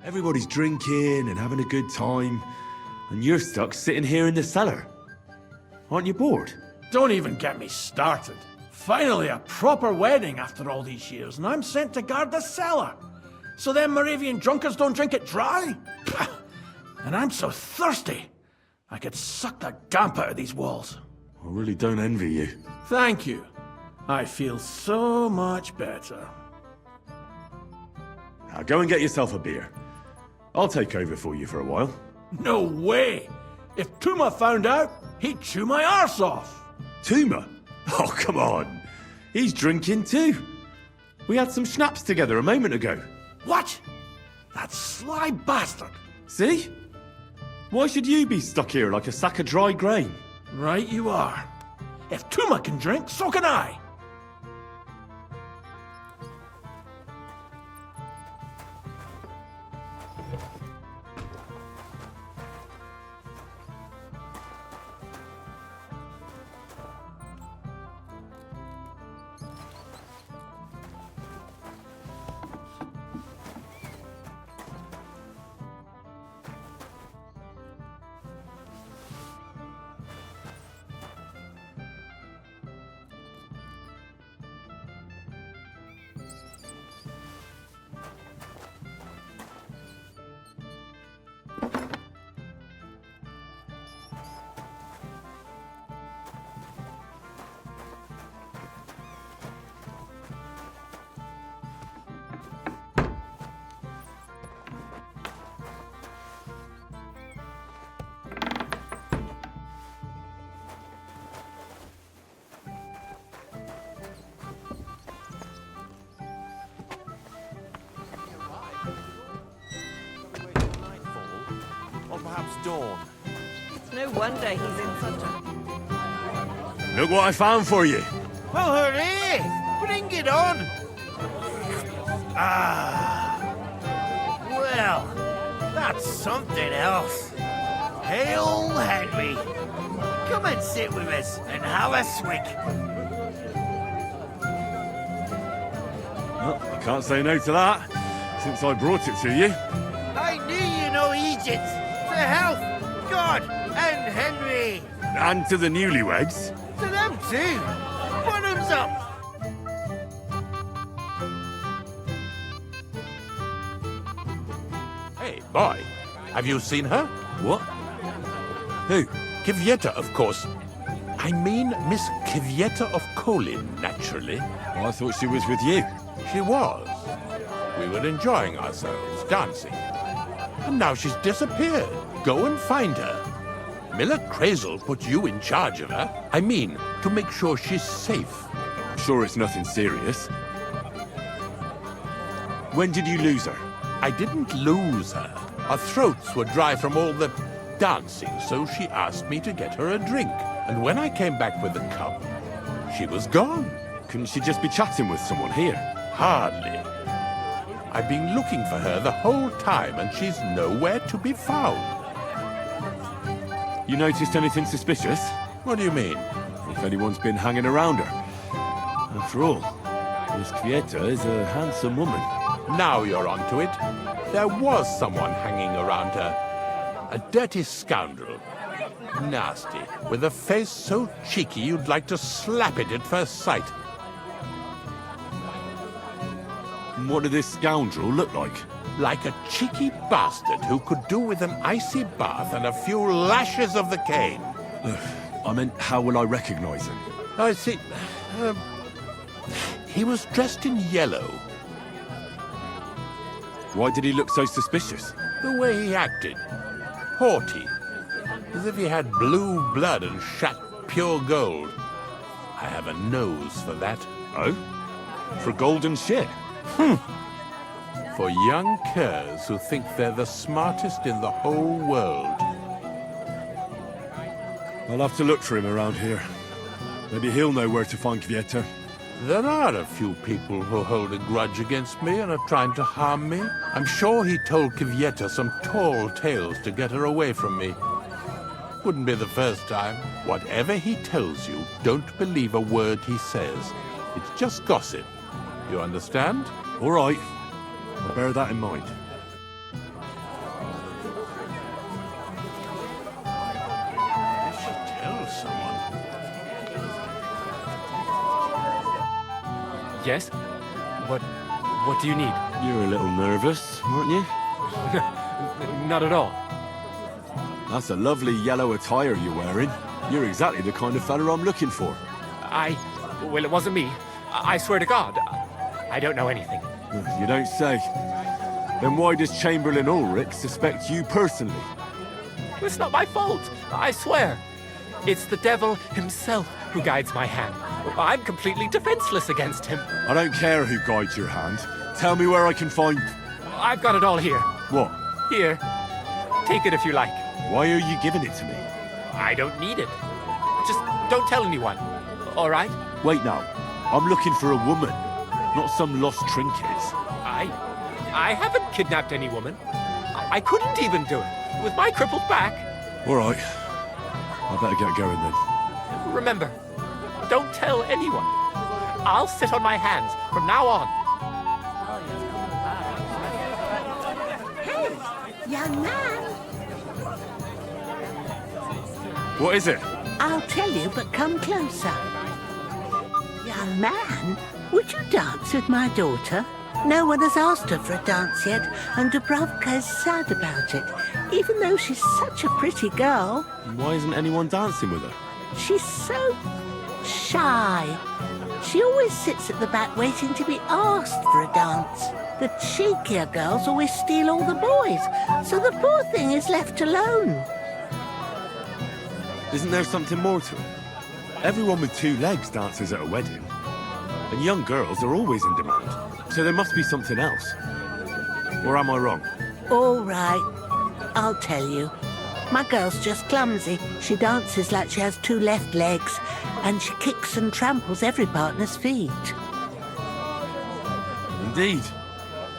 Everybody's drinking and having a good time, and you're stuck sitting here in the cellar. Aren't you bored? Don't even get me started. Finally, a proper wedding after all these years, and I'm sent to guard the cellar. So them Moravian drunkards don't drink it dry? And I'm so thirsty, I could suck the damp out of these walls. I really don't envy you. Thank you. I feel so much better. Now go and get yourself a beer. I'll take over for you for a while. No way! If Tuma found out, he'd chew my arse off. Tuma? Oh, come on. He's drinking too. We had some schnapps together a moment ago. What? That sly bastard. See? Why should you be stuck here like a sack of dry grain? Right you are. If Tuma can drink, so can I. Dawn. It's no wonder he's in such a... Look what I found for you. Well, hooray! Bring it on! Ah. Well, that's something else. Hail Henry! Come and sit with us and have a swig. Well, I can't say no to that, since I brought it to you. I knew you know Egypt. To health, God, and Henry. And to the newlyweds. To them too. Bottoms up. Hey, boy. Have you seen her? What? Who? Kivyeta, of course. I mean Miss Kivyeta of Colin, naturally. I thought she was with you. She was. We were enjoying ourselves, dancing. And now she's disappeared. Go and find her. Miller Crazel put you in charge of her. I mean, to make sure she's safe. I'm sure it's nothing serious. When did you lose her? I didn't lose her. Our throats were dry from all the dancing, so she asked me to get her a drink. And when I came back with the cup, she was gone. Couldn't she just be chatting with someone here? Hardly. I've been looking for her the whole time, and she's nowhere to be found. You noticed anything suspicious? What do you mean? If anyone's been hanging around her. After all, Miss Kvieta is a handsome woman. Now you're onto it. There was someone hanging around her. A dirty scoundrel. Nasty. With a face so cheeky you'd like to slap it at first sight. What did this scoundrel look like? Like a cheeky bastard who could do with an icy bath and a few lashes of the cane. I meant, how will I recognize him? I see. He was dressed in yellow. Why did he look so suspicious? The way he acted. Haughty. As if he had blue blood and shat pure gold. I have a nose for that. Oh? For golden shit? For young curs who think they're the smartest in the whole world. I'll have to look for him around here. Maybe he'll know where to find Kvieta. There are a few people who hold a grudge against me and are trying to harm me. I'm sure he told Kvieta some tall tales to get her away from me. Wouldn't be the first time. Whatever he tells you, don't believe a word he says. It's just gossip. You understand? All right. I'll bear that in mind. Yes? What do you need? You were a little nervous, weren't you? Not at all. That's a lovely yellow attire you're wearing. You're exactly the kind of fella I'm looking for. Well, it wasn't me. I swear to God, I don't know anything. You don't say. Then why does Chamberlain Ulrich suspect you personally? It's not my fault, I swear. It's the devil himself who guides my hand. I'm completely defenseless against him. I don't care who guides your hand. Tell me where I can find... I've got it all here. What? Here. Take it if you like. Why are you giving it to me? I don't need it. Just don't tell anyone. All right? Wait now. I'm looking for a woman, not some lost trinkets. I haven't kidnapped any woman. I couldn't even do it with my crippled back. All right. I better get going then. Remember, don't tell anyone. I'll sit on my hands from now on. Hey, young man. What is it? I'll tell you, but come closer. Young man, would you dance with my daughter? No one has asked her for a dance yet, and Dubravka is sad about it, even though she's such a pretty girl. Why isn't anyone dancing with her? She's so shy. She always sits at the back waiting to be asked for a dance. The cheekier girls always steal all the boys, so the poor thing is left alone. Isn't there something more to it? Everyone with two legs dances at a wedding. And young girls are always in demand. So there must be something else. Or am I wrong? All right, I'll tell you. My girl's just clumsy. She dances like she has two left legs, and she kicks and tramples every partner's feet. Indeed.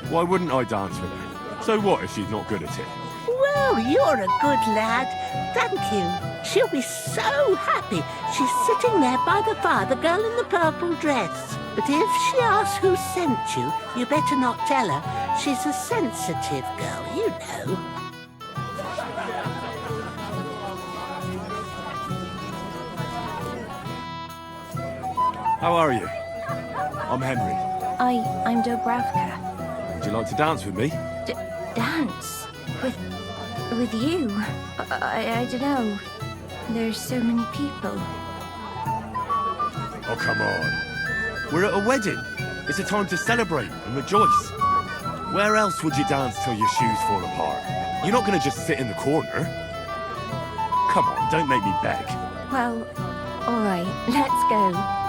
Why wouldn't I dance with her? So what if she's not good at it? Well, you're a good lad. Thank you. She'll be so happy. She's sitting there by the fire, the girl in the purple dress. But if she asks who sent you, you better not tell her. She's a sensitive girl, you know. How are you? I'm Henry. I'm Dubravka. Would you like to dance with me? Dance? With you? I don't know. There's so many people. Oh, come on. We're at a wedding. It's a time to celebrate and rejoice. Where else would you dance till your shoes fall apart? You're not going to just sit in the corner. Come on, don't make me beg. Well, all right, let's go.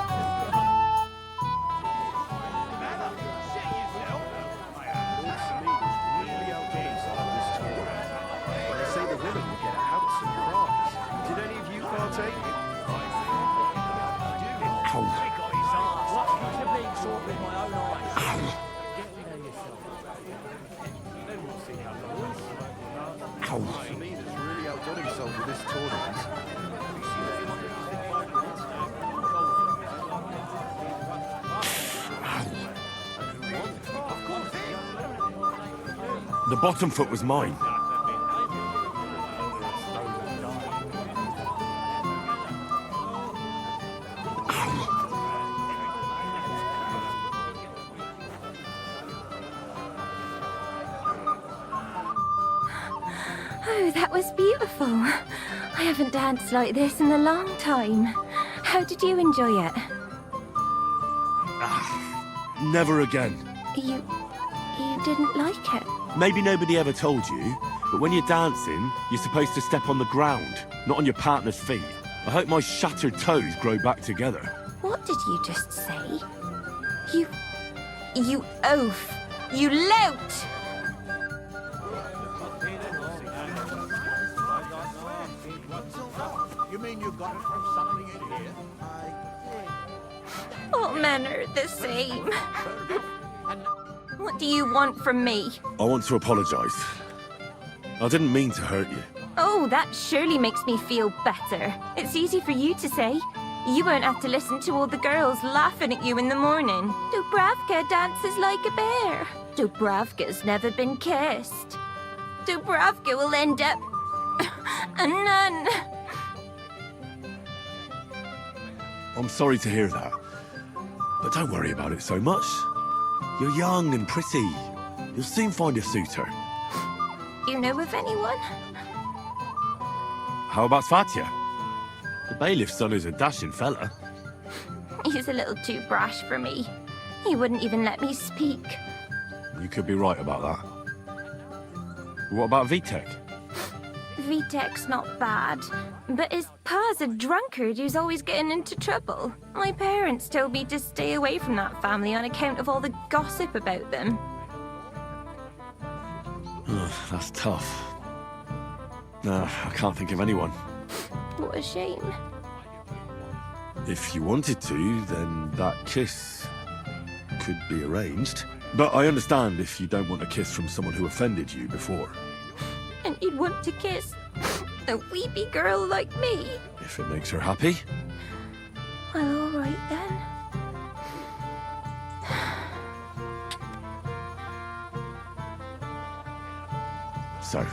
The bottom foot was mine. Oh, that was beautiful. I haven't danced like this in a long time. How did you enjoy it? Never again. You didn't like it? Maybe nobody ever told you, but when you're dancing, you're supposed to step on the ground, not on your partner's feet. I hope my shattered toes grow back together. What did you just say? You oaf! You lout! You mean you got it from something in here? All men are the same. What do you want from me? I want to apologise. I didn't mean to hurt you. Oh, that surely makes me feel better. It's easy for you to say. You won't have to listen to all the girls laughing at you in the morning. Dubravka dances like a bear. Dubravka's never been kissed. Dubravka will end up a nun. I'm sorry to hear that. But don't worry about it so much. You're young and pretty. You'll soon find a suitor. You know of anyone? How about Svatya? The bailiff's son is a dashing fella. He's a little too brash for me. He wouldn't even let me speak. You could be right about that. What about Vitek? Vitek's not bad, but his pa's a drunkard who's always getting into trouble. My parents told me to stay away from that family on account of all the gossip about them. That's tough. No, I can't think of anyone. What a shame. If you wanted to, then that kiss could be arranged. But I understand if you don't want a kiss from someone who offended you before. And he'd want to kiss a weepy girl like me. If it makes her happy. Well, all right then. So,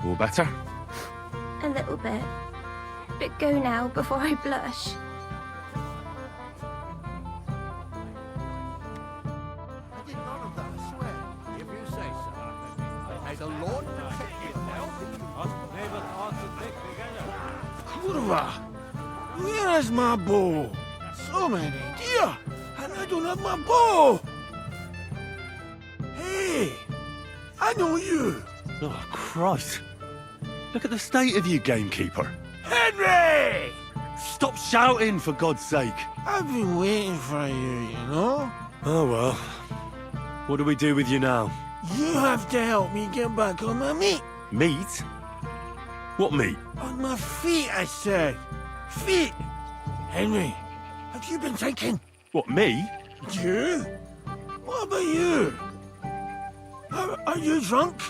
all better? A little bit. But go now before I blush. I did none of that, I swear. If you say so. May the Lord protect you. Kurwa! Where is my bow? So many deer, and I don't have my bow! Hey! I know you! Oh, Christ. Look at the state of you, gamekeeper. Henry! Stop shouting, for God's sake. I've been waiting for you, you know? Oh, well. What do we do with you now? You have to help me get back on my meat. Meat? What meat? On my feet, I said. Feet! Henry, have you been drinking? What, me? You? What about you? Are you drunk?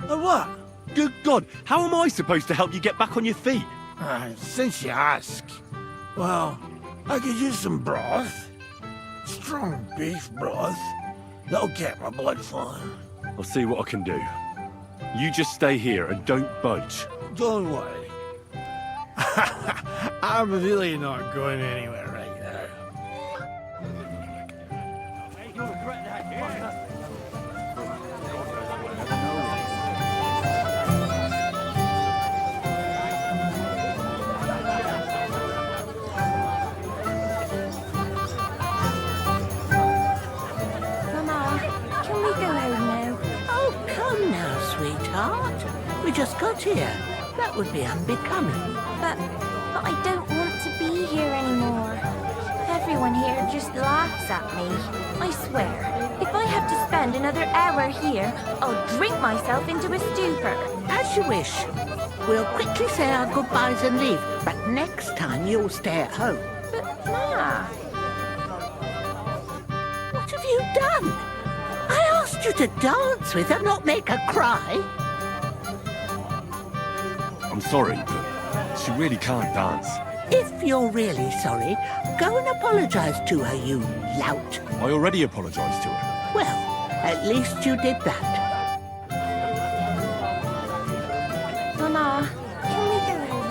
Or what? Good God, how am I supposed to help you get back on your feet? Since you ask. Well, I could use some broth. Strong beef broth. That'll get my blood flowing. I'll see what I can do. You just stay here and don't budge. Don't worry. I'm really not going anywhere right now. Mama, can we go home now? Oh, come now, sweetheart. We just got here. That would be unbecoming. But I don't want to be here anymore. Everyone here just laughs at me. I swear, if I have to spend another hour here, I'll drink myself into a stupor. As you wish. We'll quickly say our goodbyes and leave, but next time you'll stay at home. But, Ma... What have you done? I asked you to dance with her, not make her cry. I'm sorry, but she really can't dance. If you're really sorry, go and apologize to her, you lout. I already apologized to her. Well, at least you did that. Mama, can we go home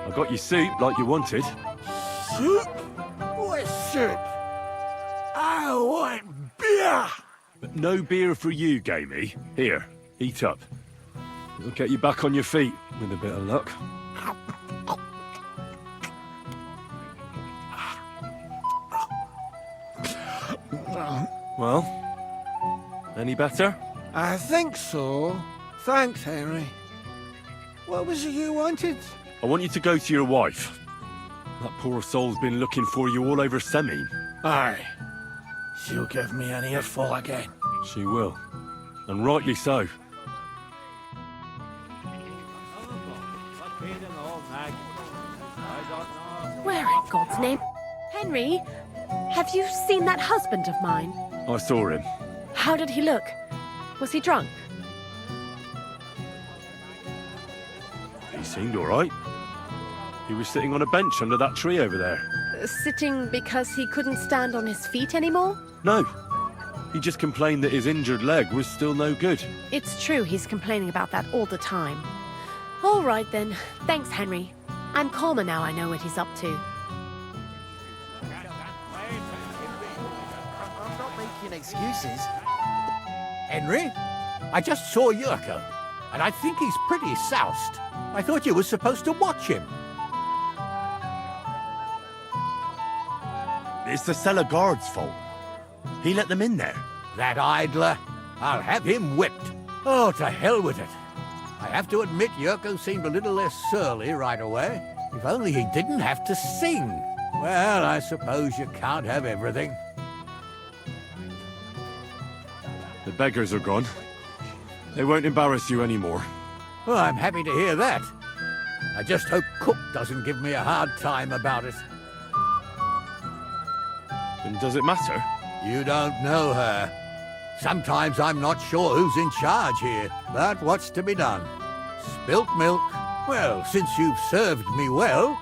I got you soup like you wanted. Soup? What soup? I want beer! But no beer for you, Gamey. Here, eat up. We'll get you back on your feet, with a bit of luck. Well, any better? I think so. Thanks, Henry. What was it you wanted? I want you to go to your wife. That poor soul's been looking for you all over Semine. Aye. She'll give me an earful again. She will. And rightly so. Where in God's name? Henry, have you seen that husband of mine? I saw him. How did he look? Was he drunk? He seemed all right. He was sitting on a bench under that tree over there. Sitting because he couldn't stand on his feet anymore? No. He just complained that his injured leg was still no good. It's true he's complaining about that all the time. All right then. Thanks, Henry. I'm calmer now I know what he's up to. I'm not making excuses. Henry, I just saw Yurko, and I think he's pretty soused. I thought you were supposed to watch him. It's the cellar guard's fault. He let them in there. That idler. I'll have him whipped. Oh, to hell with it. I have to admit Yurko seemed a little less surly right away. If only he didn't have to sing. Well, I suppose you can't have everything. The beggars are gone. They won't embarrass you anymore. Well, I'm happy to hear that. I just hope Cook doesn't give me a hard time about it. And does it matter? You don't know her. Sometimes I'm not sure who's in charge here, but what's to be done? Spilt milk? Well, since you've served me well,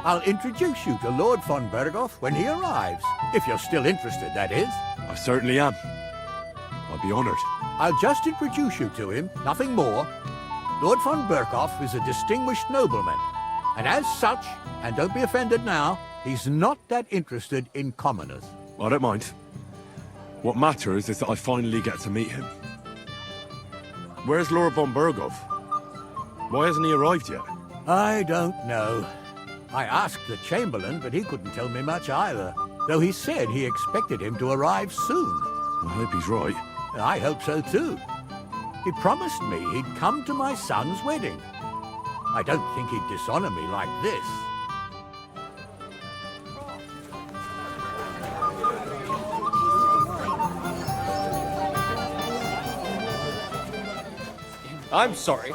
I'll introduce you to Lord von Berghoff when he arrives. If you're still interested, that is. I certainly am. I'd be honored. I'll just introduce you to him, nothing more. Lord von Berghoff is a distinguished nobleman, and as such, and don't be offended now, he's not that interested in commoners. I don't mind. What matters is that I finally get to meet him. Where's Lord von Berghoff? Why hasn't he arrived yet? I don't know. I asked the Chamberlain, but he couldn't tell me much either, though he said he expected him to arrive soon. I hope he's right. I hope so too. He promised me he'd come to my son's wedding. I don't think he'd dishonor me like this. I'm sorry.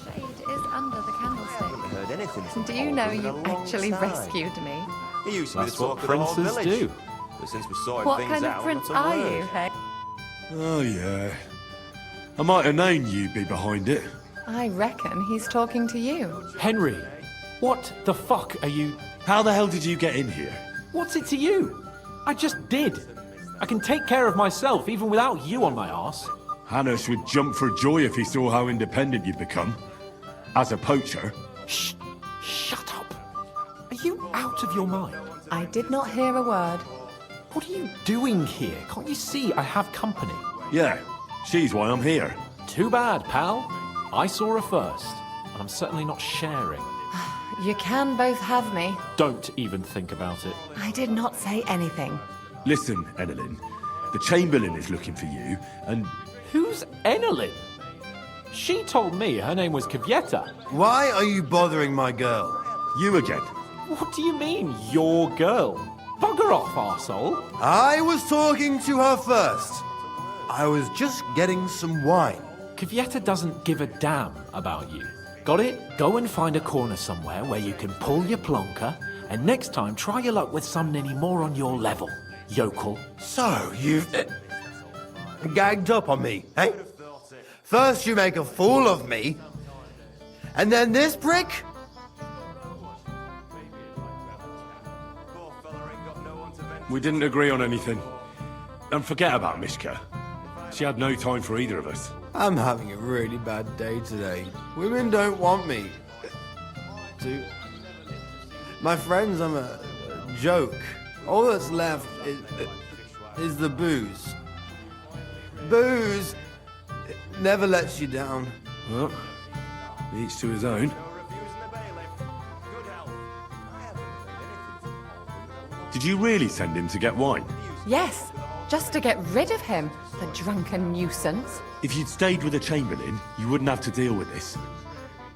Shade is under the candlestick. Do you know you actually rescued me? He used to be the That's what talk of the whole princes village. do. But since we sorted What things kind out, of prince not a are word. you, hey? Oh, yeah. I might have known you'd be behind it. I reckon he's talking to you. Henry, what the fuck are you... How the hell did you get in here? What's it to you? I just did. I can take care of myself even without you on my arse. Hannes would jump for joy if he saw how independent you'd become. As a poacher. Shh! Shut up! Are you out of your mind? I did not hear a word. What are you doing here? Can't you see I have company? Yeah, she's why I'm here. Too bad, pal. I saw her first, and I'm certainly not sharing. You can both have me. Don't even think about it. I did not say anything. Listen, Enelin. The Chamberlain is looking for you, and... Who's Enelin? She told me her name was Kvyetta. Why are you bothering my girl? You again. What do you mean, your girl? Bugger off, arsehole. I was talking to her first. I was just getting some wine. Kvyetta doesn't give a damn about you. Got it? Go and find a corner somewhere where you can pull your plonker, and next time try your luck with someone more on your level, yokel. So, you've... gagged up on me, eh? First you make a fool of me, and then this prick? We didn't agree on anything. And forget about Mishka. She had no time for either of us. I'm having a really bad day today. Women don't want me. My friends, I'm a joke. All that's left is the booze. Booze Never lets you down. Well, each to his own. Did you really send him to get wine? Yes, just to get rid of him, the drunken nuisance. If you'd stayed with the Chamberlain, you wouldn't have to deal with this.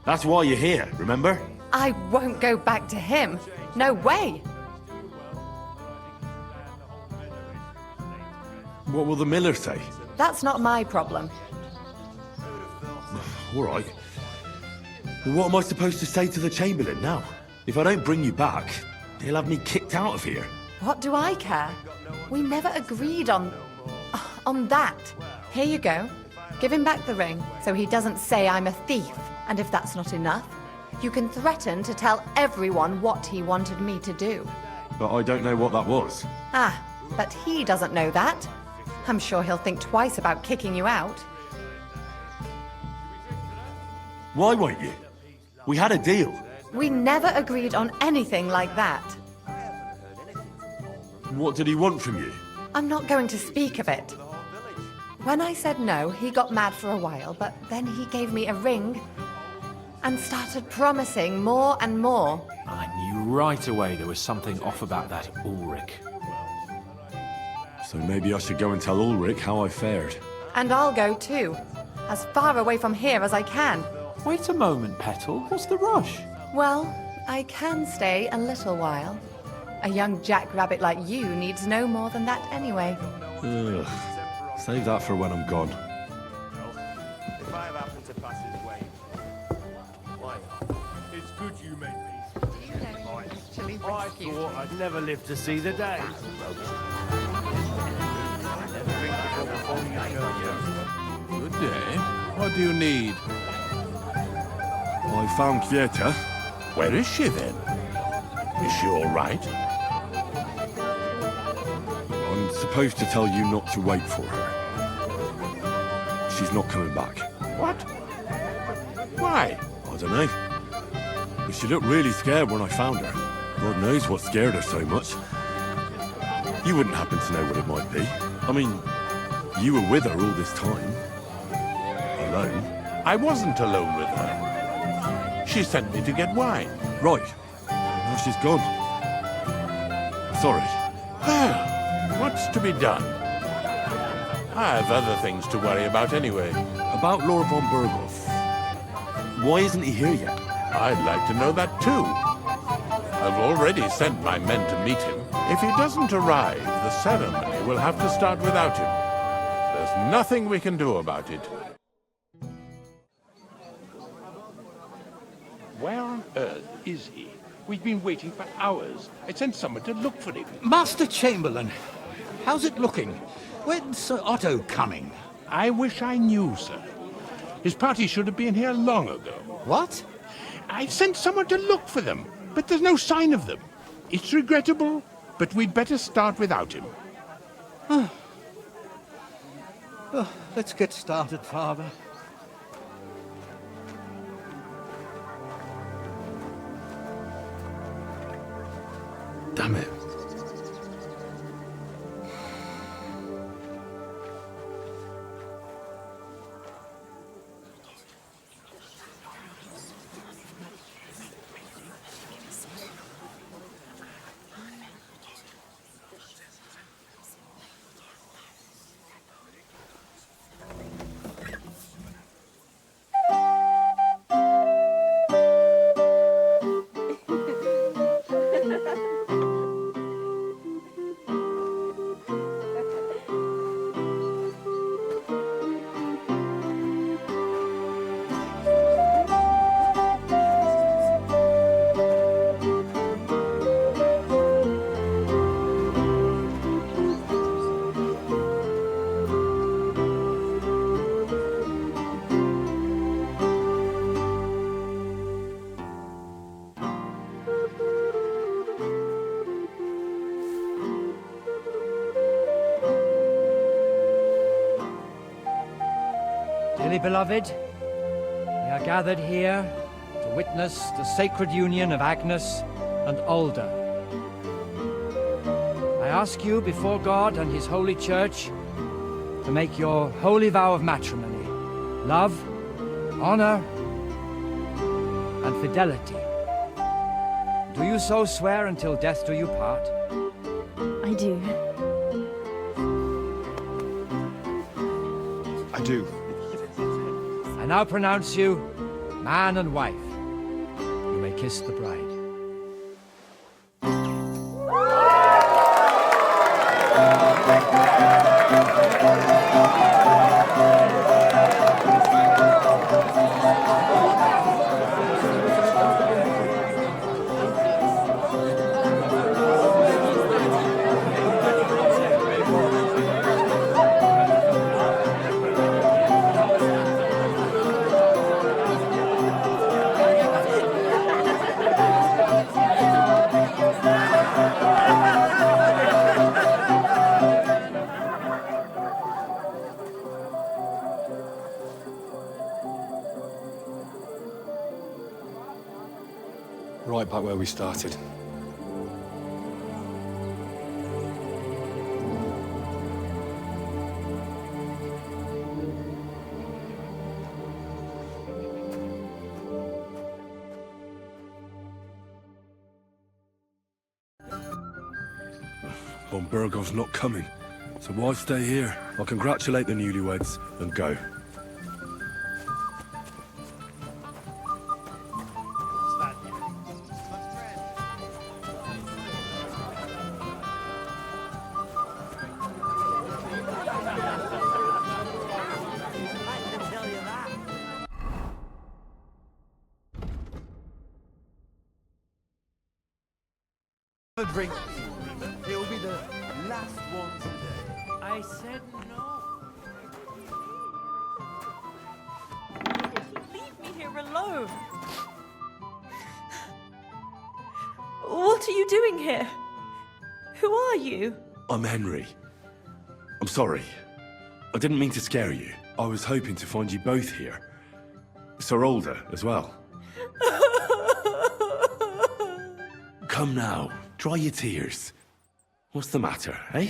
That's why you're here, remember? I won't go back to him. No way. What will the miller say? That's not my problem. All right. Well, what am I supposed to say to the Chamberlain now? If I don't bring you back, he'll have me kicked out of here. What do I care? We never agreed on that. Here you go. Give him back the ring so he doesn't say I'm a thief. And if that's not enough, you can threaten to tell everyone what he wanted me to do. But I don't know what that was. Ah, but he doesn't know that. I'm sure he'll think twice about kicking you out. Why won't you? We had a deal. We never agreed on anything like that. What did he want from you? I'm not going to speak of it. When I said no, he got mad for a while, but then he gave me a ring and started promising more and more. I knew right away there was something off about that Ulrich. So maybe I should go and tell Ulrich how I fared. And I'll go too, as far away from here as I can. Wait a moment, Petal. What's the rush? Well, I can stay a little while. A young jackrabbit like you needs no more than that anyway. Ugh. Save that for when I'm gone. If I have happened to pass his way, why not? It's good you made peace. I thought I'd never live to see the day. Good day. What do you need? I found Kvieta. Where is she then? Is she all right? I'm supposed to tell you not to wait for her. She's not coming back. What? Why? I don't know. But she looked really scared when I found her. God knows what scared her so much. You wouldn't happen to know what it might be. I mean, you were with her all this time. Alone. I wasn't alone with her. She sent me to get wine. Right. Now she's gone. Sorry. Well, what's to be done? I have other things to worry about anyway. About Lord von Berghoff. Why isn't he here yet? I'd like to know that too. I've already sent my men to meet him. If he doesn't arrive, the ceremony will have to start without him. There's nothing we can do about it. Where on earth is he? We've been waiting for hours. I sent someone to look for him. Master Chamberlain, how's it looking? When's Sir Otto coming? I wish I knew, sir. His party should have been here long ago. What? I sent someone to look for them, but there's no sign of them. It's regrettable, but we'd better start without him. Oh, let's get started, Father. Damn it. Dearly beloved, we are gathered here to witness the sacred union of Agnes and Alda. I ask you before God and His holy church to make your holy vow of matrimony love, honor, and fidelity. Do you so swear until death do you part? I do. I do. I now pronounce you man and wife. You may kiss the bride. Right back where we started. Von Bergov's not coming, so why stay here? I'll congratulate the newlyweds and go. A drink. It will be the last one today. I said no. Leave me here alone. What are you doing here? Who are you? I'm Henry. I'm sorry. I didn't mean to scare you. I was hoping to find you both here. Sir Alder as well. Come now. Dry your tears. What's the matter, eh?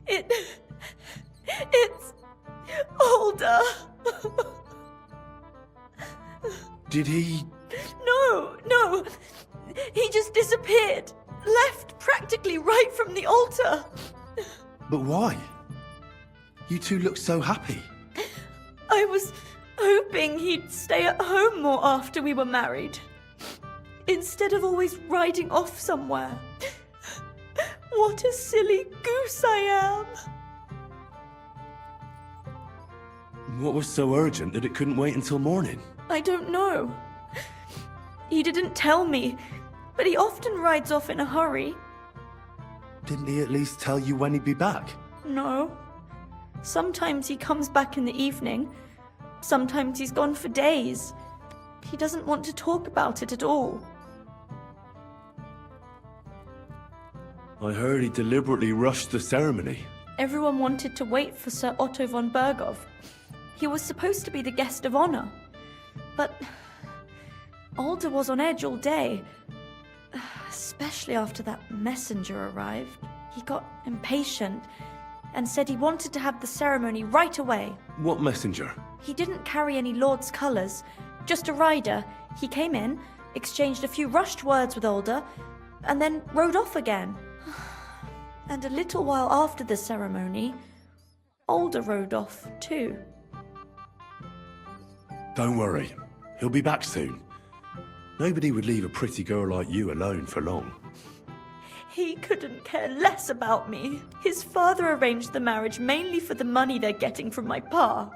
It's Alder. Did he... No. He just disappeared. Left practically right from the altar. But why? You two look so happy. I was hoping he'd stay at home more after we were married. Instead of always riding off somewhere. What a silly goose I am. What was so urgent that it couldn't wait until morning? I don't know. He didn't tell me, but he often rides off in a hurry. Didn't he at least tell you when he'd be back? No. Sometimes he comes back in the evening. Sometimes he's gone for days. He doesn't want to talk about it at all. I heard he deliberately rushed the ceremony. Everyone wanted to wait for Sir Otto von Bergov. He was supposed to be the guest of honor. But Alder was on edge all day. Especially after that messenger arrived. He got impatient and said he wanted to have the ceremony right away. What messenger? He didn't carry any lord's colours, just a rider. He came in, exchanged a few rushed words with Alder, and then rode off again. And a little while after the ceremony, Alder rode off too. Don't worry. He'll be back soon. Nobody would leave a pretty girl like you alone for long. He couldn't care less about me. His father arranged the marriage mainly for the money they're getting from my pa.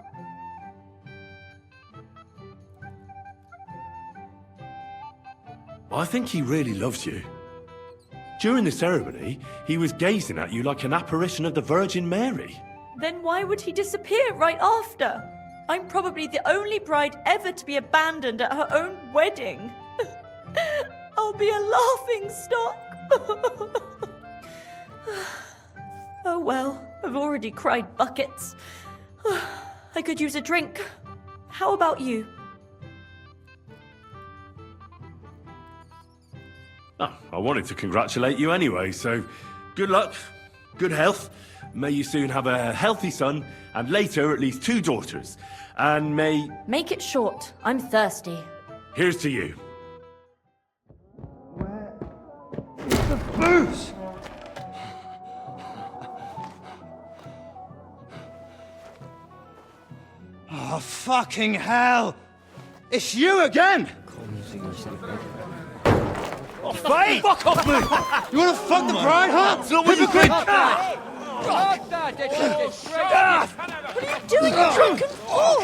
I think he really loves you. During the ceremony, he was gazing at you like an apparition of the Virgin Mary. Then why would he disappear right after? I'm probably the only bride ever to be abandoned at her own wedding. I'll be a laughing stock. Oh well, I've already cried buckets. I could use a drink. How about you? Oh, I wanted to congratulate you anyway, so good luck. good health. May you soon have a healthy son, and later at least 2 daughters. And may... Make it short. I'm thirsty. Here's to you. The booze! Oh, fucking hell! It's you again! Oh, fight! Fuck off me! You wanna fuck the bride, huh? Hypocrite! Fuck that! That shit gets straight. What are you doing, you drunken fool?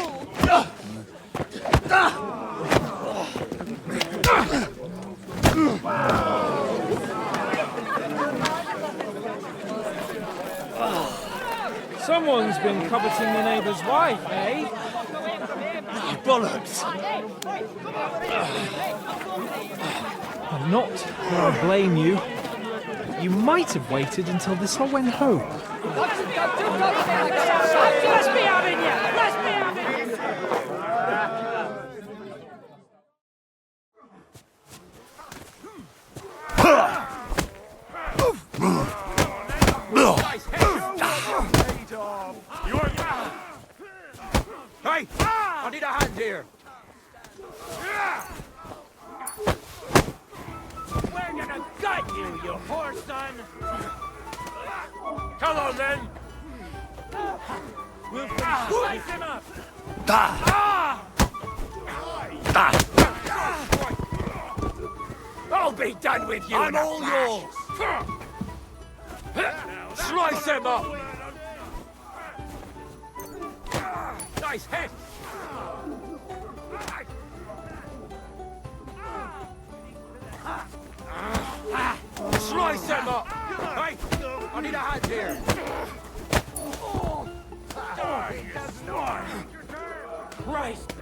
Someone's been coveting the neighbor's wife, eh? Bollocks! I'm not going to blame you. You might have waited until this all went home. Let's be having you! Let's be having you! Hey! I need a hand here! We're gonna gut you, you whore son! Come on, then! We'll slice him up! I'll be done with you! I'm all yours! Slice him up! Nice hit! Slice him up! Hey! I need a hand here! Christ!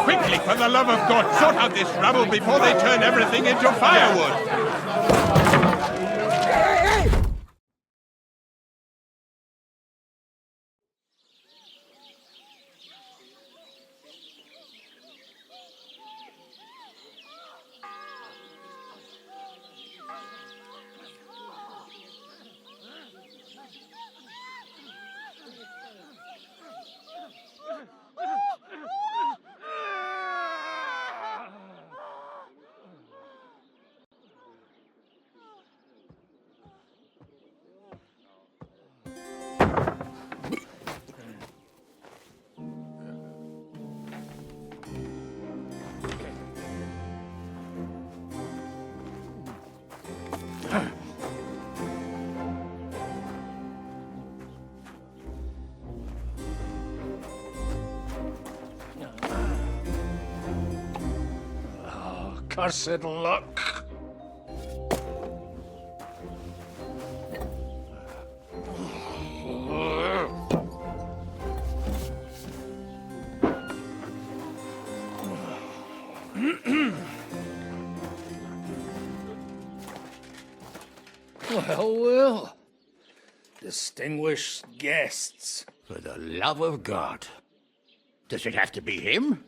Quickly, for the love of God, sort out this rabble before they turn everything into firewood! Cursed luck. Well. Distinguished guests. For the love of God. Does it have to be him?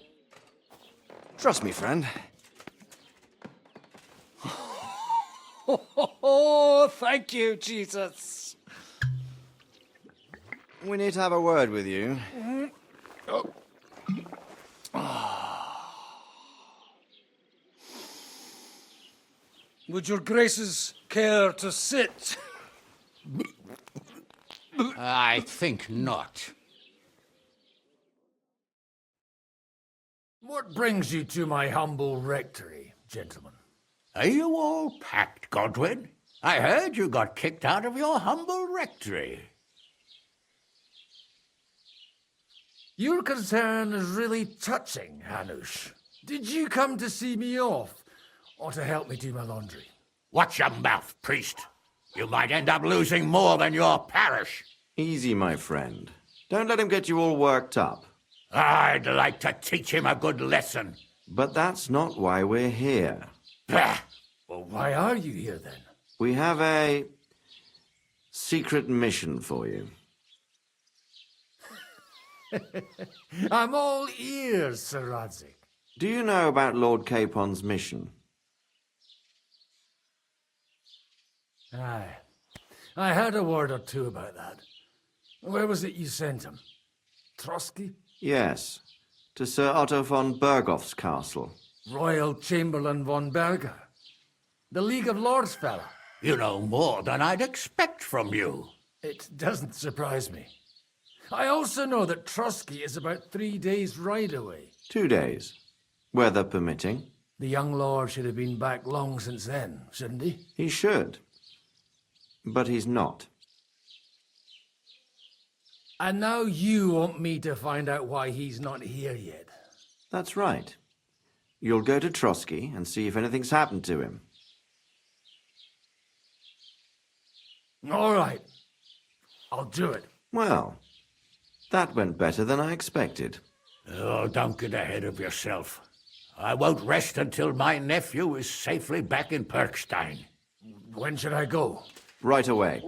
Trust me, friend. Oh, thank you, Jesus. We need to have a word with you. Would your graces care to sit? I think not. What brings you to my humble rectory, gentlemen? Are you all packed, Godwin? I heard you got kicked out of your humble rectory. Your concern is really touching, Hanush. Did you come to see me off, or to help me do my laundry? Watch your mouth, priest. You might end up losing more than your parish. Easy, my friend. Don't let him get you all worked up. I'd like to teach him a good lesson. But that's not why we're here. Bah! Well, why are you here, then? We have a secret mission for you. I'm all ears, Sir Rodzik. Do you know about Lord Capon's mission? Aye. I heard a word or two about that. Where was it you sent him? Trotsky? Yes, to Sir Otto von Bergoff's castle. Royal Chamberlain von Berger. The League of Lords fella. You know more than I'd expect from you. It doesn't surprise me. I also know that Trotsky is about 3 days' ride away. 2 days, weather permitting. The young lord should have been back long since then, shouldn't he? He should. But he's not. And now you want me to find out why he's not here yet. That's right. You'll go to Trotsky and see if anything's happened to him. All right. I'll do it. Well, that went better than I expected. Oh, don't get ahead of yourself. I won't rest until my nephew is safely back in Perkstein. When should I go? Right away.